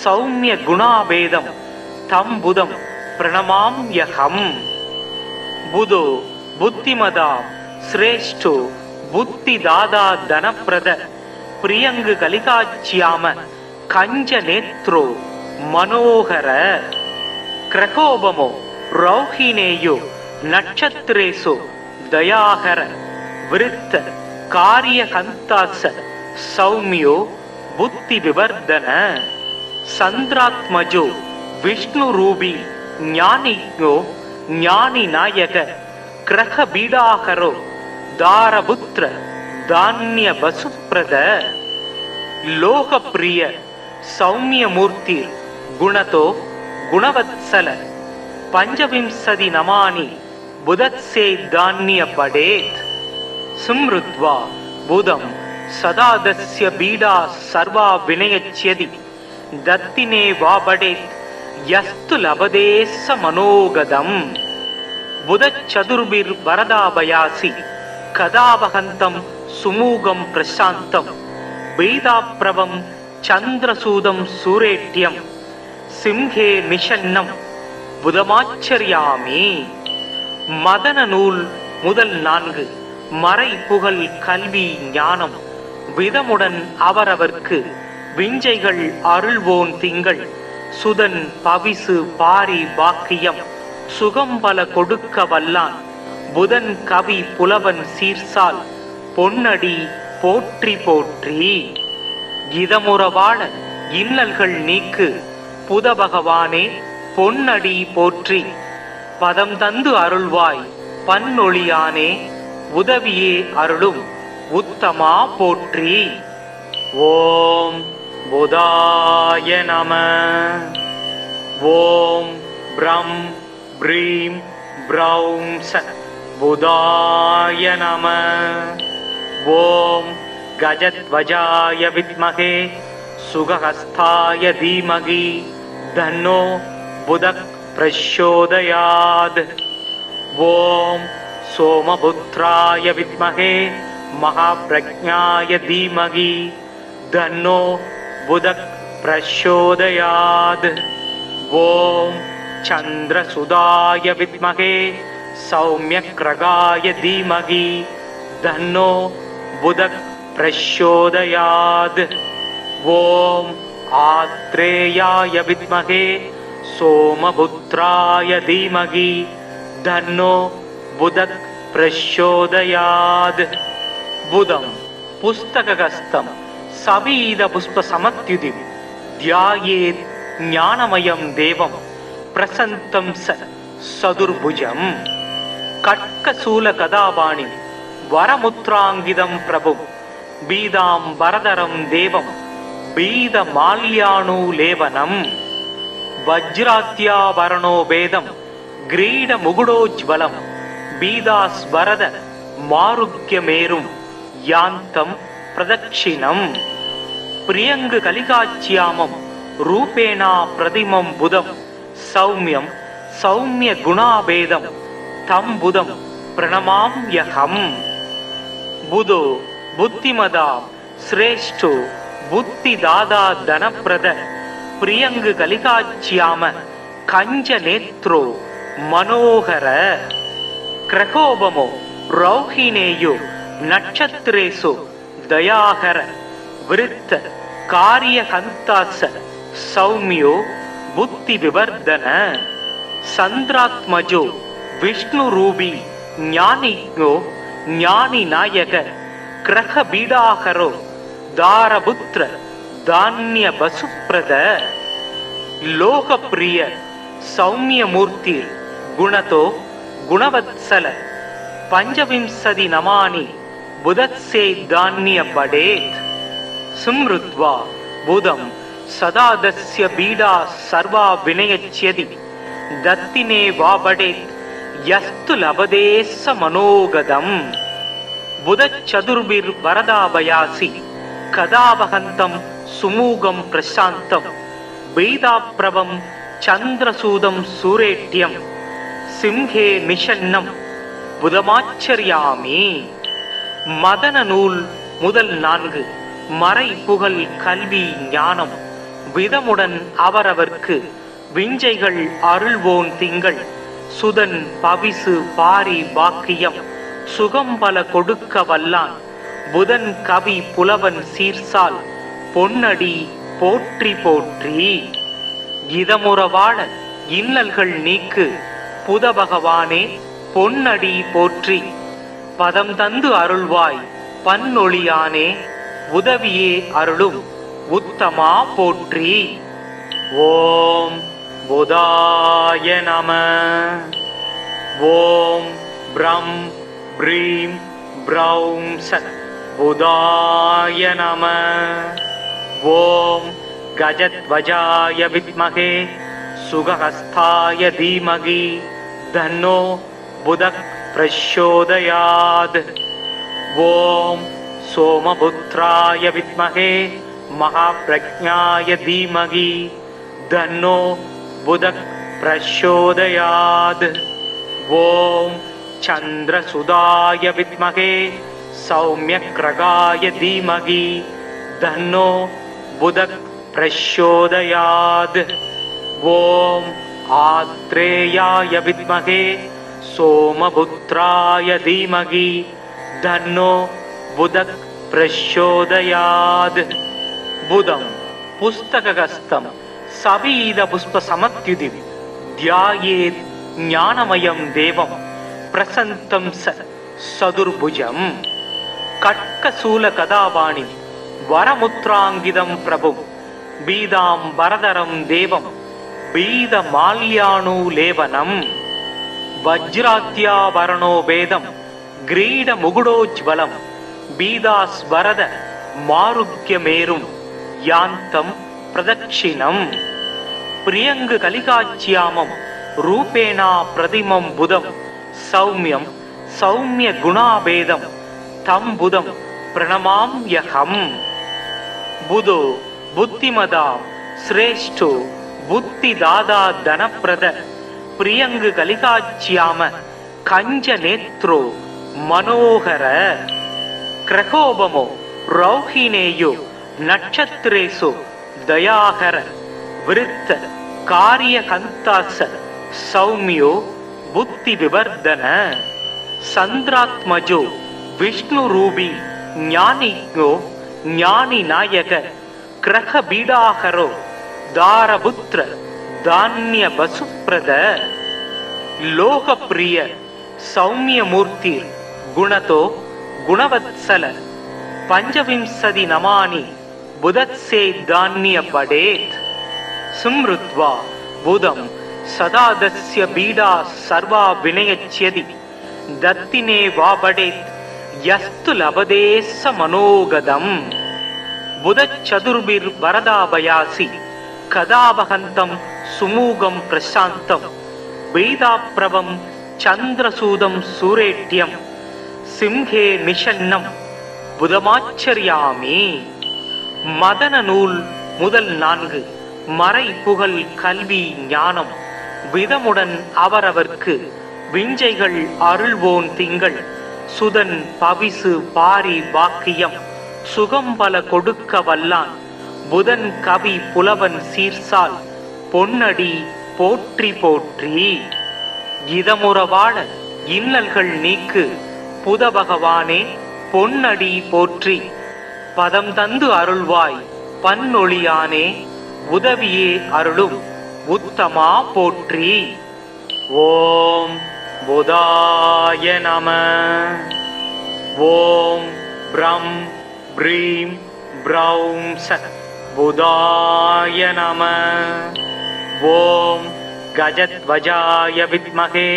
சௌமிய குணாபேதம் தம் புதம் பிரணமாம்யகம். புதோ புத்திமதா சிரேஷ்டோ புத்திதாதா தனப்பிரத பிரியங்கு கலிகாச்சியாம கஞ்ச நேத்ரோ மனோகர. கிரகோபமோ ரௌஹினேயோ நட்சத்திரேசோ தயாகர விருத்த காரியகந்தாச சௌமியோ புத்தி விவர்தன. சந்திராத்மஜோ விஷ்ணு ரூபி ஞானிக்ஞோ ஞானி நாயக கிரக பீடாகரோ தாரபுத்திர தானிய வசுப்ரத. லோகப்பிரிய சௌமியமூர்த்தி குணதோ குணவத்சல பஞ்சவிம்சதி நமானி புதத்சே தானிய படேத். ஸ்மிருத்வா புதம் சதாதஸ்ய பீடா சர்வா வினயச்யதி தத்தினே வாபடேத் யஸ்து லபதேச மனோகதம். புதச்சதுர்பிர் வரதாபயாசி கதாவகந்தம் சுமூகம் பிரசாந்தம் பீதாப்ரவம் சந்திரசூதம் சூரேட்யம் சிம்ஹே நிஷன்னம் புதமாச்சரியாமி. மதன நூல் முதல் 4 மறை புகழ் கல்வி ஞானம் விதமுடன் அவரவர்க்கு விஞ்சைகள் அருள்வோன் திங்கள் சுதன் பவிசு பாரி பாக்கியம் சுகம்பல கொடுக்க வல்லான் புதன் கவி புலவன் சீர்சால் பொன்னடி போற்றி போற்றி. இதமுறவாழ இன்னல்கள் நீக்கு புத பகவானே பொன்னடி போற்றி. பதம் தந்து அருள்வாய் பன்னொழியானே உதவியே அருளும் உத்தமா போற்றி. ஓம் புதாய நம. ஓம் ப்ரம் ப்ரீம் ப்ரௌம் சத் புதாய நம. ஓம் கஜத்வஜாய வித்மகே சுகஹஸ்தாய தீமகி தன்னோ புதக் பிரச்சோதயாத். ஓம் சோமபுத்ராய வித்மகே மகாப்ரஜ்ஞாய தீமகி தன்னோ புதக் பிரச்சோதயாத். ஓம் சந்திரசுதாய வித்மகே சௌமியக்ரகாய தீமகி தன்னோ புதக் பிரச்சோதயாத். ஓம் ஆத்ரேயாய வித்மகே சோமபுத்ராய தீமகி தன்னோ புதக் பிரச்சோதயாத். புதம் पुस्तकगस्तं सवीदपुष्पसमत्युदिं ध्यायेत् ज्ञानमयं देवं प्रसन्तं सदुर्भुजम् कट्कशूलगदापाणिं वरमुद्राङ्गितं प्रभुं बीदाम्बरधरं देवं बीदमाल्याणुलेपनं वज्राद्याभरणो भेदं ग्रीडमुकुटोज्ज्वलं बीदास्वरद मारुग्यमेरुं यान्तं प्रदक्षिणम् प्रियंग कलिकाच्यामं रूपेणा प्रतिमं बुधं सौम्यं सौम्य गुणाभेदं तं बुधं प्रणमाम्यहम् बुधो बुद्धिमदा श्रेष्ठो बुद्धिदाता धनप्रद प्रियंग कलिकाच्याम कंज नेत्रो मनोहर क्रकोपमो रौहिणेयो नक्षत्रेषु दयाकर वृत्त कार्यहंतास सौम्यो बुद्धि विवर्धन चंद्रात्मजो विष्णुरूपी ज्ञानिज्ञो ज्ञानी नायक ग्रह बीडाकरो दारपुत्र धान्य वसुप्रद लोकप्रिय सौम्यमूर्ति गुणतो गुणवत्सल पंचविंशति नमानि बुधत्से धान्य पडेत् सुमृत्वा बुधं सदादस्य बीडा सर्वा विनयच्यति दत्तिने वा पडेत् यस्तु लभते स मनोगतम् बुधचतुर्भिर्वरदाभयासि कदावहन्तं सुमूगं प्रशान्तं बीदाप्रभं चन्द्रसूदं सूरेट्यं सिंहे निषन्नं बुधमाचर्यामि மதன நூல் முதல் 4 மறை புகழ் கல்வி ஞானம் விதமுடன் அவரவர்க்கு விஞ்சைகள் அருள்வோன் திங்கள் சுதன் பவிசு பாரி பாக்கியம் சுகம் பல கொடுக்க வல்லான் புதன் கவி புலவன் சீர்சால் பொன்னடி போற்றி போற்றி இதமுறவாழ இன்னல்கள் நீக்கு புத பகவானே பொன்னடி போற்றி பதம் தந்து அருள்வாய் பன்னொழியானே உதவியே அருளும் உத்தமா போற்றி. ஓம் புதாய நம. ஓம் ப்ரம் ப்ரீம் ப்ரௌம் சத் புதாய நம. ஓம் கஜத்வஜாய வித்மகே சுகஹஸ்தாய தீமகி தன்னோ புதக் प्रचोदयात्. ओम सोमपुत्राय विद्महे महाप्रज्ञाय धीमहि तन्नो बुधः प्रचोदयात्. ओम चंद्रसुधाय विद्महे सौम्यग्रगाय धीमहि तन्नो बुधः प्रचोदयात्. ओम आत्रेयाय विद्महे सोमपुत्राय धीमहि तन्नो बुधः प्रचोदयात्. बुधं पुस्तकगस्तं सवीदपुष्पसमत्युदिं ध्यायेत् ज्ञानमयं देवं प्रसन्तं सदुर्भुजम्. कट्कशूलगदापाणिं वरमुद्राङ्गितं प्रभुं बीदाम्बरधरं देवं बीदमाल्याणुलेपनम्. वज्राद्याभरणो भेदं ग्रीडमुकुटोज्ज्वलं बीदास्वरद मारुग्यमेरुं यान्तं प्रदक्षिणम्. प्रियंग कलिकाच्यामं रूपेणा प्रतिमं बुधं सौम्यं सौम्य गुणाभेदं तं बुधं प्रणमाम्यहम्. बुधो बुद्धिमदा श्रेष्ठो बुद्धिदाता धनप्रद प्रियंग कलिकाच्याम कंज नेत्रो मनोहर क्रकोपमो रौहिणेयो नक्षत्रेषु दयाकर वृत्त कार्यहंतास सौम्यो बुद्धि विवर्धन चंद्रात्मजो विष्णुरूपी ज्ञानिज्ञो ज्ञानी नायक ग्रह बीडाकरो दारपुत्र धान्य वसुप्रद लोकप्रिय सौम्यमूर्ति गुणतो गुणवत्सल பஞ்சவிம்சதி நமானி புதத்சே தானிய படேத் சும்ருத்வா புதம் சதா தஸ்ய பீடா சர்வா வினயச்யதி தத்தினே வாபடேத் யஸ்து லபதேஸ்ஸ மனோகதம் புதச்சதுர்பிர் வரதாபயாசி கதாபகந்தம் சுமூகம் பிரசாந்தம் வேதாப்ரவம் சந்திரசூதம் சூரேட்யம் சிம்ஹே நிஷன்னம் புதமாச்சரியாமி. மதன நூல் முதல் 4 மறை புகழ் கல்வி ஞானம் விதமுடன் அவரவர்க்கு விஞ்சைகள் அருள்வோன் திங்கள் சுதன் பவிசு பாரி பாக்கியம் சுகம்பல கொடுக்க வல்லான் புதன் கவி புலவன் சீர்சால் பொன்னடி போற்றி போற்றி. இதமுறவாழ இன்னல்கள் நீக்கு புத பகவானே பொன்னடி போற்றி. பதம் தந்து அருள்வாய் பன்னொழியானே உதவியே அருளும் உத்தமா போற்றி. ஓம் புதாய நம. ஓம் ப்ரம் ப்ரீம் ப்ரௌம் சத் புதாய நம. ஓம் கஜத்வஜாய வித்மகே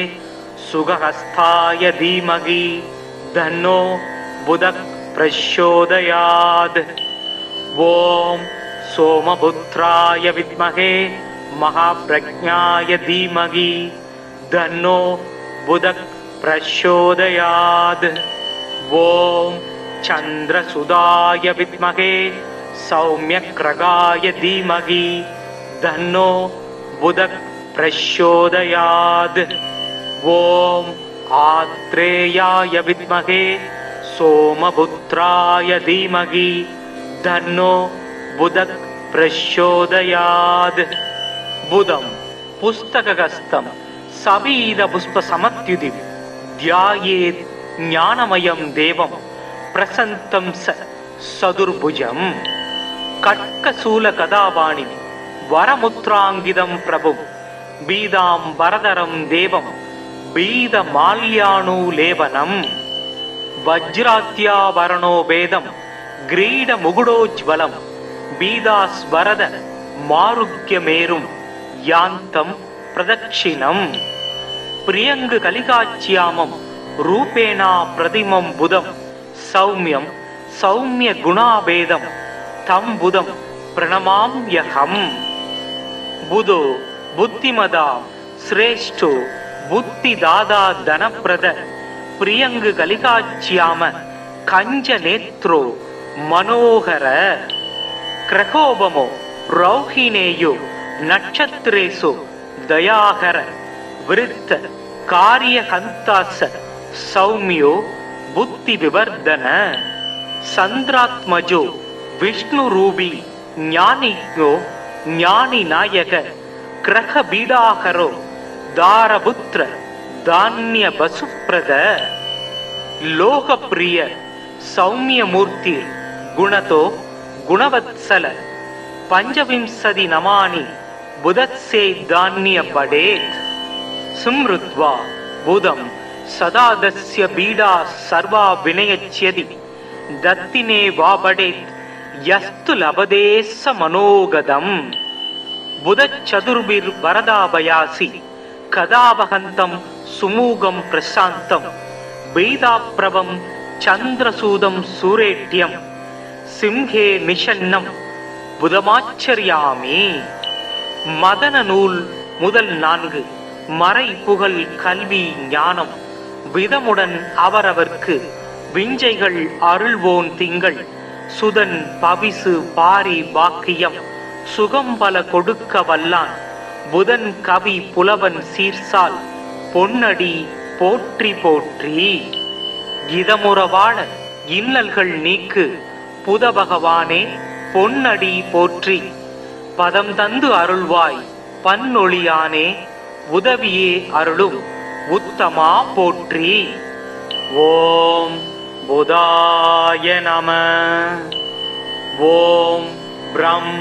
சுகஹஸ்தாய தீமகி தன்னோ புதக் பிரச்சோதயாத். ஓம் சோமபுத்ராய வித்மகே மகாப்ரஜ்ஞாய தீமகி தன்னோ புதக் பிரச்சோதயாத். ஓம் சந்திரசுதாய வித்மகே சௌமியக்ரகாய தீமகி தன்னோ புதக் பிரச்சோதயாத். ஓம் ஆத்ரேயாய வித்மகே சோமபுத்ராய தீமகி தன்னோ புதக் பிரச்சோதயாத். புதம் புஸ்தகஸ்தம் சபீத புஷ்ப சமத்யுதி தியாயேத் ஞானமயம் தேவம் பிரசந்தம் சதுர்புஜம். கட்கசூல கதாபாணி வரமுத்ராங்கிதம் பிரபும் பீதாம் வரதரம் தேவம் பீத மால்யானுலேபனம். வஜ்ராத்யாவரணோ பேதம் கிரீட முகுடோஜ்வலம் பீதாஸ்வரத மாருக்யமேரும் யாந்தம் பிரதட்சிணம். பிரியங்கு கலிகாச்சியாமம் ரூபேணா பிரதிமம் புதம் சௌமியம் சௌமிய குணாபேதம் தம் புதம் பிரணமாம்யகம். புதோ புத்திமதா சிரேஷ்டோ புத்தி தாதா தனப்பிரத பிரியங்கு கலிகாச்சியாம கஞ்ச நேத்ரோ மனோகர. கிரகோபமோ ரௌஹினேயோ நட்சத்திரேசு தயாகர விருத்த காரியஹந்தாச சௌமியோ புத்தி விவர்தன. சந்திராத்மஜோ விஷ்ணு ரூபி ஞானிக்ஞோ ஞானி நாயக கிரக பீடாகரோ தாரபுத்திர தானிய பசுப்ரத. லோகப்பிரிய சௌமியமூர்த்தி குணதோ குணவத்சல பஞ்சவிம்சதி நமானி புதத்சே தானிய படேத். சும்ருத்வா புதம் சதா தஸ்ய பீடா சர்வா வினயச்யதி தத்தினே வாபடேத் யஸ்து லபதேஸ்ஸ மனோகதம். புதச்சதுர்பிர் வரதாபயாசி கதாபகந்தம் சுமூகம் பிரசாந்தம் வேதாப்ரவம் சந்திரசூதம் சூரேட்யம் சிம்ஹே நிஷன்னம் புதமாச்சரியாமி. மதன நூல் முதல் 4 மறை புகழ் கல்வி ஞானம் விதமுடன் அவரவர்க்கு விஞ்சைகள் அருள்வோன் திங்கள் சுதன் பவிசு பாரி பாக்கியம் சுகம்பல கொடுக்க வல்லான் புதன் கவி புலவன் சீர்சால் பொன்னடி போற்றி போற்றி. இதமுறவாழ இன்னல்கள் நீக்கு புத பகவானே பொன்னடி போற்றி. பதம் தந்து அருள்வாய் பன்னொழியானே உதவியே அருளும் உத்தமா போற்றி. ஓம் புதாய நம. ஓம் ப்ரம்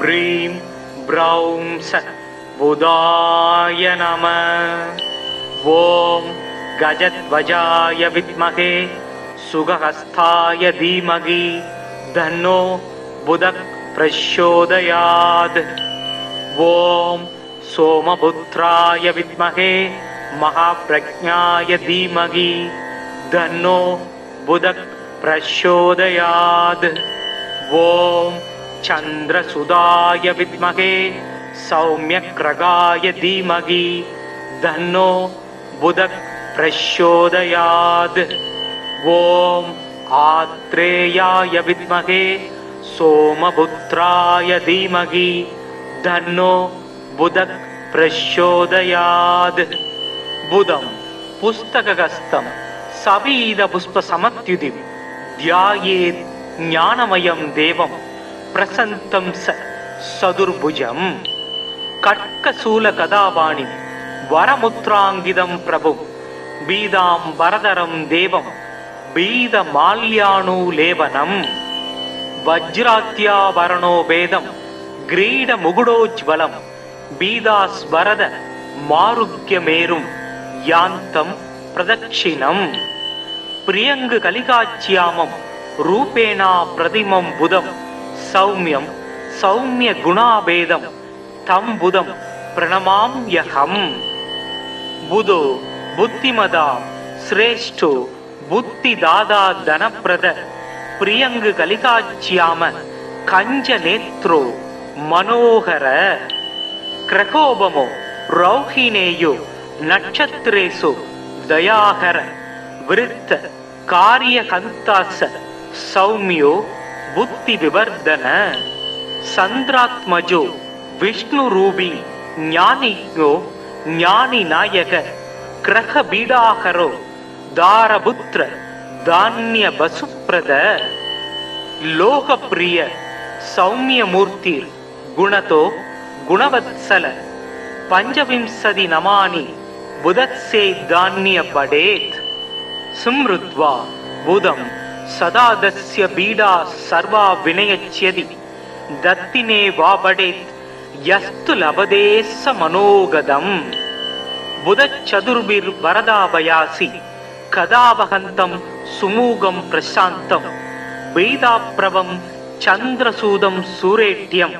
ப்ரீம் ப்ரௌம் சத் புதாய நம. ஓம் கஜத்வஜாய வித்மகே सुगहस्थाय धीमहि तन्नो बुधः प्रचोदयात्। ओम सोमपुत्राय विद्महे महाप्रज्ञाय धीमहि तन्नो बुधः प्रचोदयात्। ओम चंद्रसुदाय विद्महे सौम्यग्रगाय धीमहि तन्नो बुधः प्रचोदयात्। ओम आत्रेयाय विद्महे सोमपुत्राय धीमहि तन्नो बुधः प्रचोदयात्। बुधं पुस्तकहस्तं सवीदपुष्पसमत्युतिं ध्यायेत् ज्ञानमयं देवं प्रसन्तं सदुर्भुजं। कट्कशूलगदापाणिं वरमुद्राङ्गितं प्रभुं बीदाम्बरधरं देवं बीदमाल्याणुलेपनं। वज्राद्याभरणो भेदं ग्रीडमुकुटोज्ज्वलं बीदास्वरद मारुग्यमेरुं यान्तं प्रदक्षिणम्। प्रियङ्गकलिकाच्यामं रूपेणा प्रतिमं बुधं सौम्यं सौम्यगुणाभेदं तं बुधं प्रणमाम्यहम्। बुधो बुद्धिमदा श्रेष्ठो बुद्धिदाता धनप्रद प्रियङ्गकलिकाच्याम कञ्जनेत्रो मनोहर। क्रकोपमो रौहिणेयो नक्षत्रेषु दयाकर वृत्त कार्यहन्तास सौम्यो बुद्धिविवर्धन। चन्द्रात्मजो विष्णुरूपी ज्ञानिज्ञो ज्ञानिनायक ग्रहबीडाहरो दारपुत्र धान्यवसुप्रद। लोकप्रिय सौम्यमूर्ति गुणतो गुणवत्सल पंचविंशति नमानि बुधस्य धान्य पडेत्। स्मृत्वा बुधं सदा दस्य पीडा सर्वा विनयच्यति दत्तिने वा पडेत् यस्तु लभते स मनोगतम्। बुधचतुर्भिर्वरदाभयासि कदावहन्तं सुमूगं प्रशान्तं वेदाप्रभं चन्द्रसूदं सूरेट्यं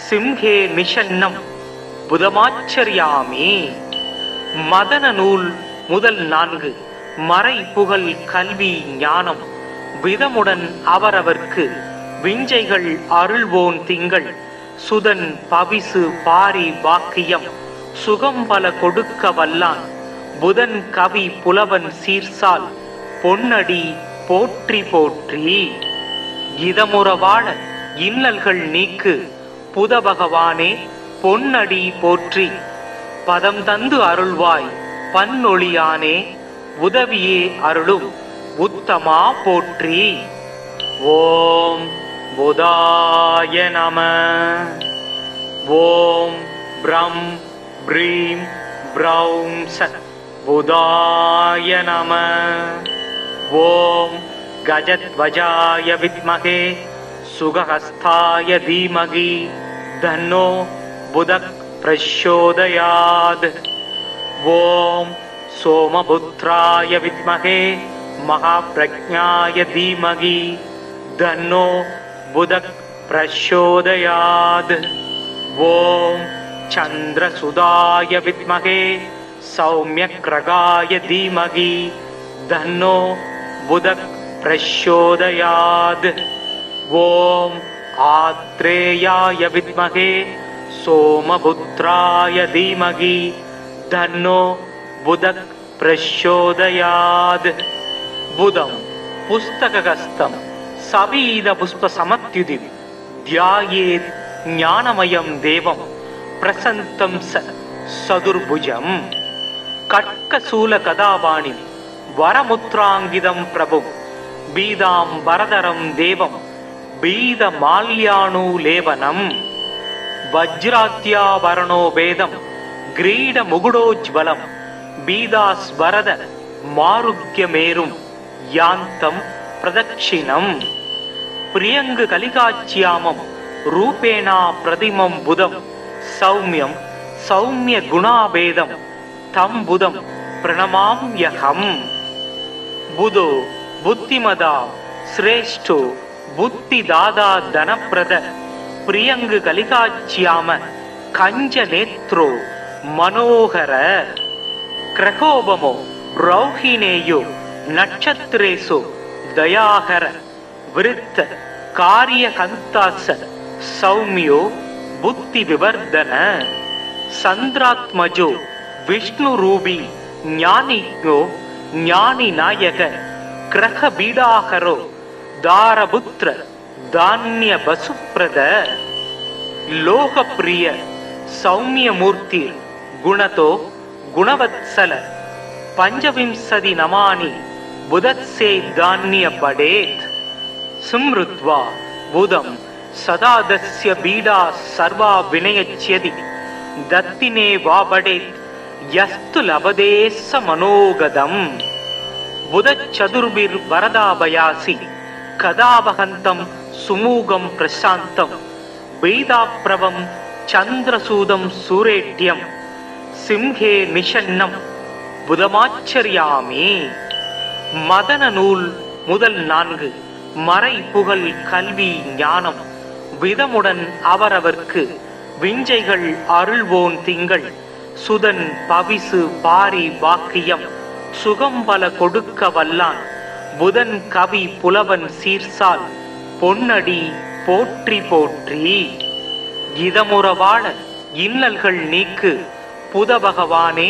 सिंहे निषन्नं புதமாச்சரியாமி. மதன நூல் முதல் 4 மறை புகழ் கல்வி ஞானம் விதமுடன் அவரவர்க்கு விஞ்சைகள் அருள்வோன் திங்கள் சுதன் பவிசு பாரி வாக்கியம் சுகம் பல கொடுக்க வல்லான் புதன் கவி புலவன் சீர்சால் பொன்னடி போற்றி போற்றி. இதமுறவாழ இன்னல்கள் நீக்கு புத பகவானே பொன்னடி போற்றி. பதம் தந்து அருள்வாய் பன்னொழியானே உதவியே அருளும் உத்தமா போற்றி. ஓம் புதாய நம. ஓம் ப்ரம் ப்ரீம் ப்ரௌம் ச புதாய நம. ஓம் கஜத்வஜாய வித்மகே சுகஹஸ்தாய தீமகி தன்னோ புதக் பிரச்சோதயாத். ஓம் सोमपुत्राय विद्महे महाप्रज्ञाय धीमहि तन्नो बुधः प्रचोदयात्. ओम चंद्रसुदाय विद्महे सौम्यग्रगाय धीमहि तन्नो बुधः प्रचोदयात्. ओम आत्रेयाय विद्महे सोमपुत्राय धीमहि तन्नो बुधः प्रचोदयात्. बुधं पुस्तकहस्तं सवीदपुष्पसमत्युतिं ध्यायेत् ज्ञानमयं देवं प्रसन्तं सदुर्भुजं. कट्कशूलगदापाणिं वरमुद्राङ्गितं प्रभुं बीदाम्बरधरं देवं बीदमाल्याणुलेपनं. वज्राद्याभरणो भेदं ग्रीडमुकुटोज्ज्वलं बीदास्वरद मारुग्यमेरुं यान्तं प्रदक्षिणम्. प्रियङ्गकलिकाच्यामं रूपेणा प्रतिमं बुधं सौम्यं सौम्यगुणाभेदं तं बुधं प्रणमाम्यहम्. बुधो புத்திமதா சிரேஷ்டோ புத்திதாதா தனப்பிரத பிரியங்கு கலிகாச்சியாம கஞ்ச நேத்ரோ மனோகர கிரகோபமோ ரௌஹினேயோ நட்சத்திரேசு தயாகர விருத்த காரிய கந்தாச சௌமியோ புத்தி விவர்தன சந்திராத்மஜோ விஷ்ணு ரூபி ஞானிக்ஞோ ஞானி நாயக கிரக பீடாகரோ தாரபுத்திர தானிய பசுப்ரத லோகப்பிரிய சௌமியமூர்த்தி குணதோ குணவத்சல பஞ்சவிம்சதி நமானி புதத்சே தானிய படேத் சும்ருத்வா புதம் சதாதஸ்ய பீடா சர்வா வினயச்யதி தத்தினே வாபடேத் யஸ்து லபதேச மனோகதம் புதச்சதுர்பிர் வரதாபயாசி கதாபகந்தம் சுமூகம் பிரசாந்தம் பீதாப்ரவம் சந்திரசூதம் சூரேட்யம் சிம்ஹே நிஷன்னம் புதமாச்சரியாமி. மதன நூல் முதல் 4 மறை புகழ் கல்வி ஞானம் விதமுடன் அவரவர்க்கு விஞ்சைகள் அருள்வோன் திங்கள் சுதன் பவிசு பாரி பாக்கியம் சுகம்பல கொடுக்க வல்லான் புதன் கவி புலவன் சீர்சால் பொன்னடி போற்றி போற்றி. இதமுறவாழ இன்னல்கள் நீக்கு புத பகவானே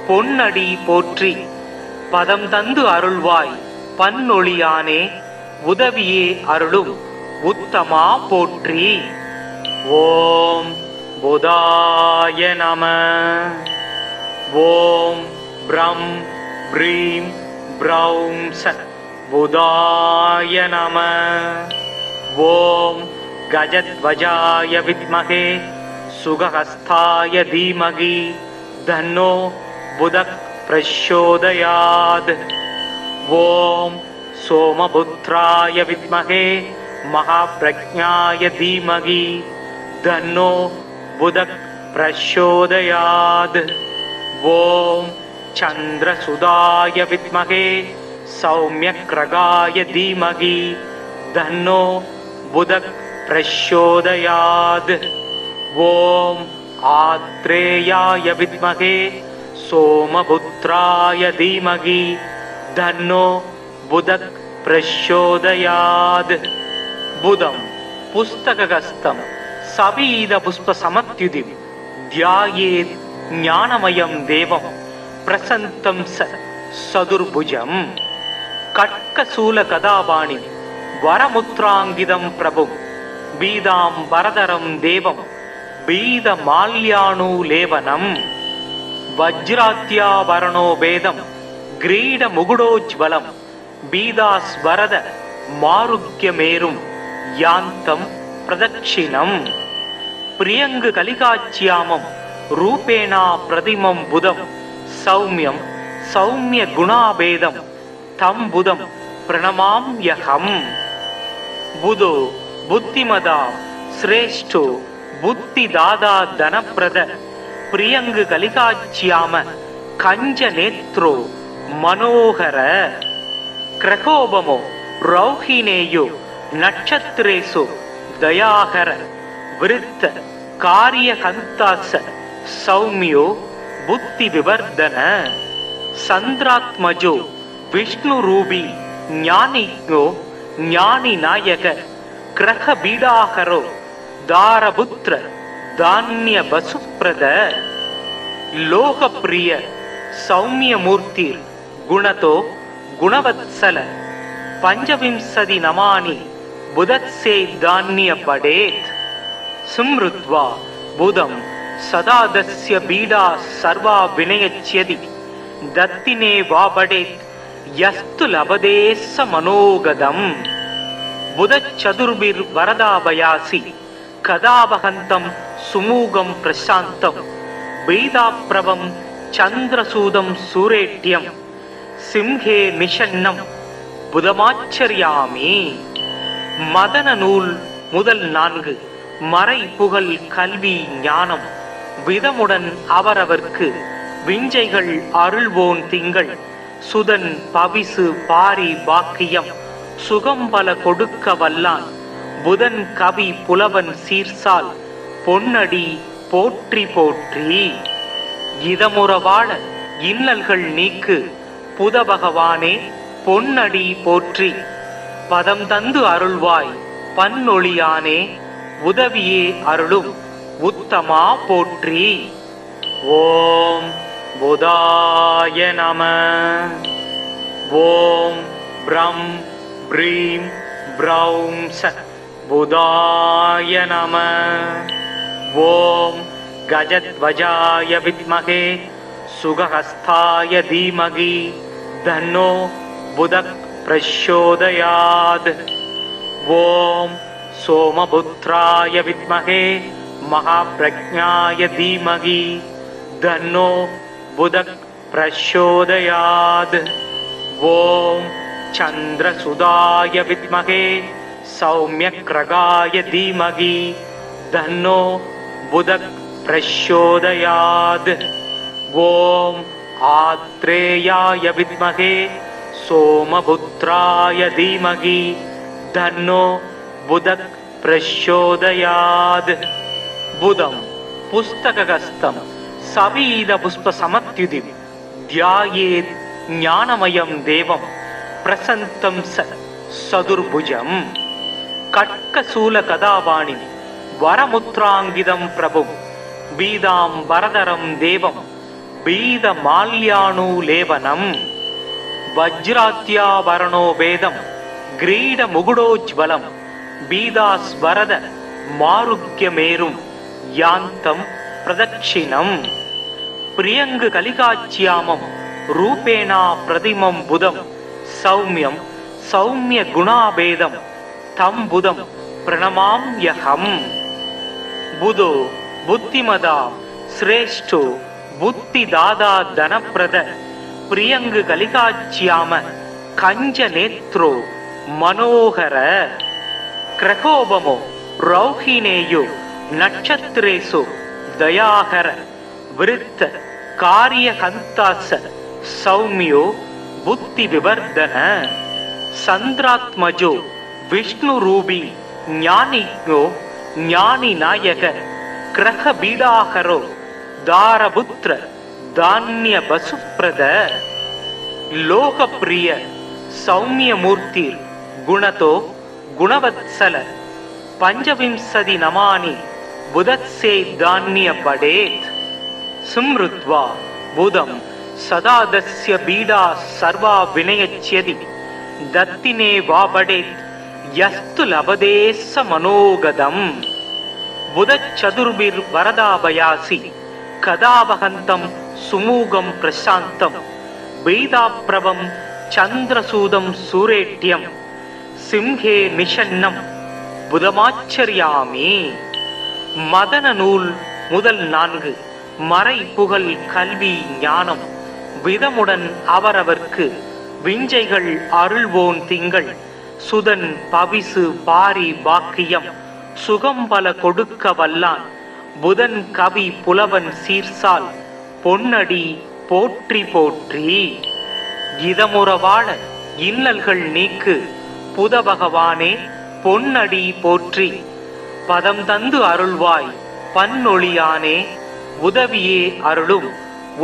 பொன்னடி போற்றி. பதம் தந்து அருள்வாய் பன்னொழியானே உதவியே அருளும் உத்தமா போற்றி. ஓம் புதாய நம. ஓம் ப்ரம் ப்ரீம் ப்ரௌம் சத் புதாய நம. ஓம் கஜத்வஜாய வித்மகே சுகஹஸ்தாய தீமகி தன்னோ புதக் பிரச்சோதயாத். ஓம் சோமபுத்ராய வித்மகே மகாப்ரஜ்ஞாய தீமகி தன்னோ புதக் பிரச்சோதயாத். ஓம் சந்திரசுதாய வித்மகே சௌமியக்ரகாய தீமகி தன்னோ புதக் பிரச்சோதயாத். ஓம் ஆத்ரேயாய வித்மகே சோமபுத்ராய தீமகி தன்னோ புதக் பிரச்சோதயாத். புதம் புஸ்தகஸ்தம் சபீத புஷ்ப சமத்யுதிம் தியாயேத் ஞானமயம் தேவம் பிரசந்தம் சதுர்புஜம். கட்கசூல கதாபாணி வரமுத்ராங்கிதம் பிரபும் பீதாம் வரதரம் தேவம் பீத மால்யானுலேவனம். வஜ்ராத்யாபரணோ வேதம் கிரீட முகுடோஜ்வலம் பீதாஸ்வரத மாருக்யமேரும் யாந்தம் பிரதட்சிணம். பிரியங்கு கலிகாச்சியாமம் ரூபேணா பிரதிமம் புதம் சௌமியம் சௌமிய குணாபேதம் தம் புதம் பிரணமாம்யகம். புதோ புத்திமதா சிரேஷ்டோ புத்திதாதா தனப்பிரத பிரியங்கு கலிகாச்சியாம கஞ்ச நேத்ரோ மனோகர கிரகோபமோ ரௌஹினேயோ நட்சத்திரேசு தயாகர விருத்த காரிய கந்தாச சௌமியோ புத்தி விவர்தன. சந்திராத்மஜோ விஷ்ணு ரூபி ஞானிக்ஞோ ஞானி நாயக கிரக பீடாகரோ தாரபுத்திர தானிய பசுப்ரத. லோகப்பிரிய சௌமியமூர்த்தி குணதோ குணவத்சல பஞ்சவிம்சதி நமானி புதத்சே தானிய படேத். சும்ருத்வா புதம் சதாதஸ்ய பீடா சர்வா வினயச்யதி தத்தினே வாபடேத் யஸ்து லபதேச மனோகதம். புதச்சதுர்பிர் வரதாபயாசி கதாபகந்தம் சுமூகம் பிரசாந்தம் பீதாப்ரவம் சந்திரசூதம் சூரேட்யம் சிம்ஹே நிஷன்னம் புதமாச்சரியாமி. மதன நூல் முதல் 4 மறை புகழ் கல்வி ஞானம் விதமுடன் அவரவர்க்கு விஞ்சைகள் அருள்வோன் திங்கள் சுதன் பவிசு பாரி பாக்கியம் சுகம்பல கொடுக்க வல்லான் புதன் கவி புலவன் சீர்சால் பொன்னடி போற்றி போற்றி. இதமுற வாழ இன்னல்கள் நீக்கு புத பகவானே பொன்னடி போற்றி. பதம் தந்து அருள்வாய் பன்னொழியானே உதவியே அருளும் உத்தமா போற்றி. ஓம் புதாய நம. ஓம் ப்ரம் ப்ரீம் ப்ரௌம் ச புதாய நம. ஓம் கஜத்வஜாய வித்மகே சுகஹஸ்தாய தீமகி தன்னோ புதக் பிரச்சோதயாத். ஓம் சோமபுத்ராய வித்மகே மகாப்ரஜ்ஞாய தீமகி தன்னோ புதக் பிரச்சோதயாத். ஓம் சந்திரசுதாய வித்மகே சௌமியக்ரகாய தீமகி தன்னோ புதக் பிரச்சோதயாத். ஓம் ஆத்ரேயாய வித்மகே சோமபுத்ராய தீமகி தன்னோ புதக் பிரச்சோதயாத். புதம் புஸ்தகஸ்தம் சவீத புஷ்ப சமத்யுதி தியாயேத் ஞானமயம் தேவம் பிரசந்தம் சதுர்புஜம். கட்கசூல கதாபாணி வரமுத்ராங்கிதம் பிரபும் பீதாம் வரதரம் தேவம் பீத மால்யானுலேவனம். வஜ்ராத்யாபரணோ வேதம் கிரீட முகுடோஜ்வலம் பீதாஸ்வரத மாருக்யமேரும் யாந்தம் பிரதட்சிணம். பிரியங்கு கலிகாச்சியாமம் ரூபேணா பிரதிமம் புதம் சௌமியம் சௌமிய குணாபேதம் தம் புதம் பிரணமாம்யஹம். புதோ புத்திமதா சிரேஷ்டோ புத்திதாதா தனப்பிரத பிரியங்கு கலிகாச்சியாம கஞ்ச நேத்ரோ மனோகர. கிரகோபமோ ரௌஹினேயோ நட்சத்திரேசு தயாகர விருத்த காரியகந்தாச சௌமியோ புத்தி விவர்தன. சந்திராத்மஜோ விஷ்ணு ரூபி ஞானிக்ஞோ ஞானி நாயக கிரக பீடாகரோ தாரபுத்திர தானிய பசுப்ரத. லோகப்பிரிய சௌமியமூர்த்திர் குணதோ குணவத்சல பஞ்சவிம்சதி நமானி புதத்சே தானிய படேத். சும்ருத்வா புதம் சதாதஸ்ய பீடா சர்வா வினயச்யதி தத்தினே வாபடேத் யஸ்து லபதேச மனோகதம். புதச்சதுர்பிர் வரதாபயாசி கதாபகந்தம் சுமூகம் பிரசாந்தம் பீதாப்ரவம் சந்திரசூதம் சூரேட்யம் சிம்ஹே நிஷன்னம் புதமாச்சரியாமி. மதன நூல் முதல் 4 மறை புகழ் கல்வி ஞானம் விதமுடன் அவரவர்க்கு விஞ்சைகள் அருள்வோன் திங்கள் சுதன் பவிசு பாரி பாக்கியம் சுகம்பல கொடுக்க வல்லான் புதன் கவி புலவன் சீர்சால் பொன்னடி போற்றி போற்றி. இதமுற வாழ இன்னல்கள் நீக்கு புத பகவானே பொன்னடி போற்றி. பதம் தந்து அருள்வாய் பன்னொழியானே உதவியே அருளும்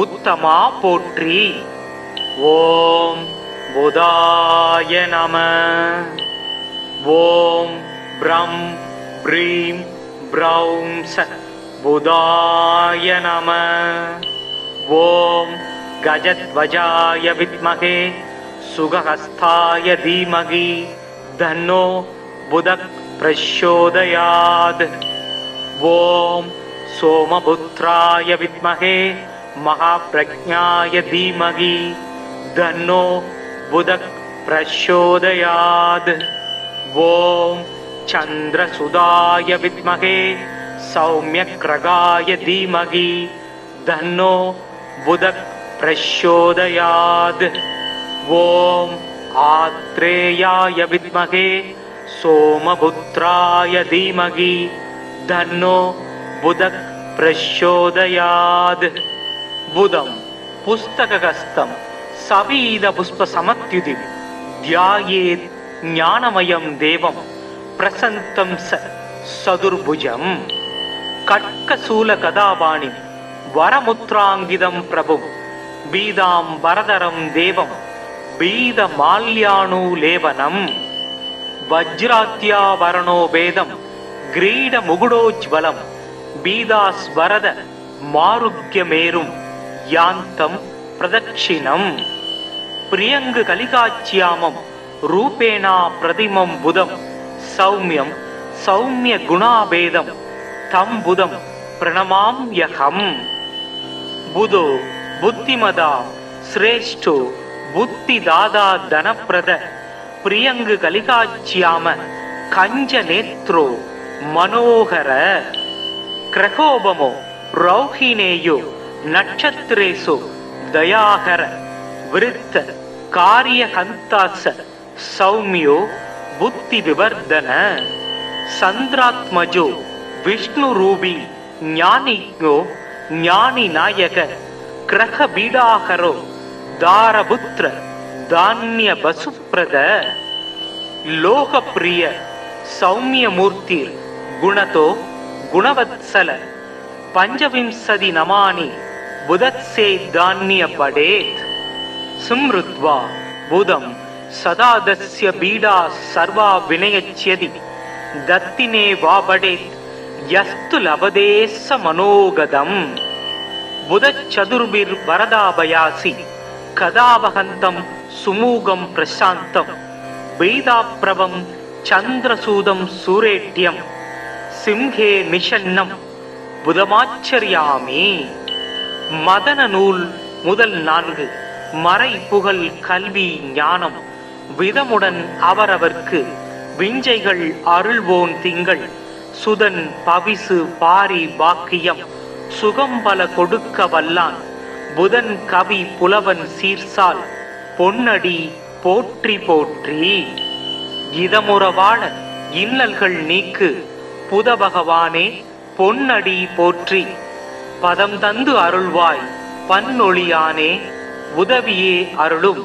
உத்தமா போற்றி. ஓம் புதாய நம. ஓம் ப்ரம் ப்ரீம் ப்ரௌம் ச புதாய நம. ஓம் கஜத்வஜாய வித்மகே சுகஹஸ்தாய தீமகி தன்னோ புதக் பிரச்சோதயாத். ஓம் சோமபுத்ராய வித்மகே மகாப்ரஜ்ஞாய தீமகி தன்னோ புதக் பிரச்சோதயாத். ஓம் சந்திரசுதாய வித்மகே சௌமியக்ரகாய தீமகி தன்னோ புதக் பிரச்சோதயாத். ஓம் ஆத்ரேயாய வித்மகே சோமபுத்ராய தீமகி தன்னோ புதக் பிரச்சோதயாத். புதம் புஸ்தகஸ்தம் சவீத புஷ்ப சமத்யுதி தியாயேத் ஞானமயம் தேவம் பிரசந்தம் சதுர்புஜம் கட்கசூல கதாபாணி வரமுத்ராங்கிதம் பிரபும் பீதாம் வரதரம் தேவம் பீத மால்யானுலேபனம் வஜ்ராத்யாவரணோ வேதம் கிரீட முகுடோஜ்வலம் பீதாஸ்வரத மாருக்யமேரும் யாந்தம் பிரதட்சிணம் பிரியங்கு கலிகாச்சியாமம் ரூபேணா பிரதிமம் புதம் சௌமியம் சௌமிய குணாபேதம் தம் புதம் பிரணமாம்யகம் புதோ புத்திமதா சிரேஷ்டோ புத்தி தாதா தனப்பிரத பிரியங்கு கலிகாச்சியாம கஞ்ச நேத்ரோ மனோகர கிரகோபமோ ரௌஹினேயோ நட்சத்திரேசு தயாகர விருத்த காரியகந்தாச சௌமியோ புத்தி விவர்தன சந்திராத்மஜோ விஷ்ணு ரூபி ஞானியோ ஞானி நாயக கிரக பீடாகரோ தாரபுத்திர தானிய பசுப்ரத லோகப்பிரிய சௌமியமூர்த்தி குணதோ குணவத்சல பஞ்சவிம்சதி நமானி புதத்சே தானிய படேத் சும்ருத்வா புதம் சதாதஸ்ய பீடா சர்வா வினயச்யதி தத்தினே வாபடேத் யஸ்து லபதேச மனோகதம் புதச்சதுர்பிர் வரதாபயாசி கதாவகந்தம் சுமூகம் பிரசாந்தம் பீதாப்ரவம் சந்திரசூதம் சூரேட்யம் சிம்ஹே நிஷன்னம் புதமாச்சரியாமி. மதன நூல் முதல் 4 மறை புகழ் கல்வி ஞானம் விதமுடன் அவரவர்க்கு விஞ்சைகள் அருள்வோன் திங்கள் சுதன் பவிசு பாரி பாக்கியம் சுகம்பல கொடுக்க வல்லான் புதன் கவி புலவன் சீர்சால் பொன்னடி போற்றி போற்றி. இதமுறவாழ இன்னல்கள் நீக்கு புத பகவானே பொன்னடி போற்றி பதம் தந்து அருள்வாய் பன்னொழியானே உதவியே அருளும்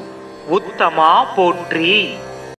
உத்தமா போற்றி.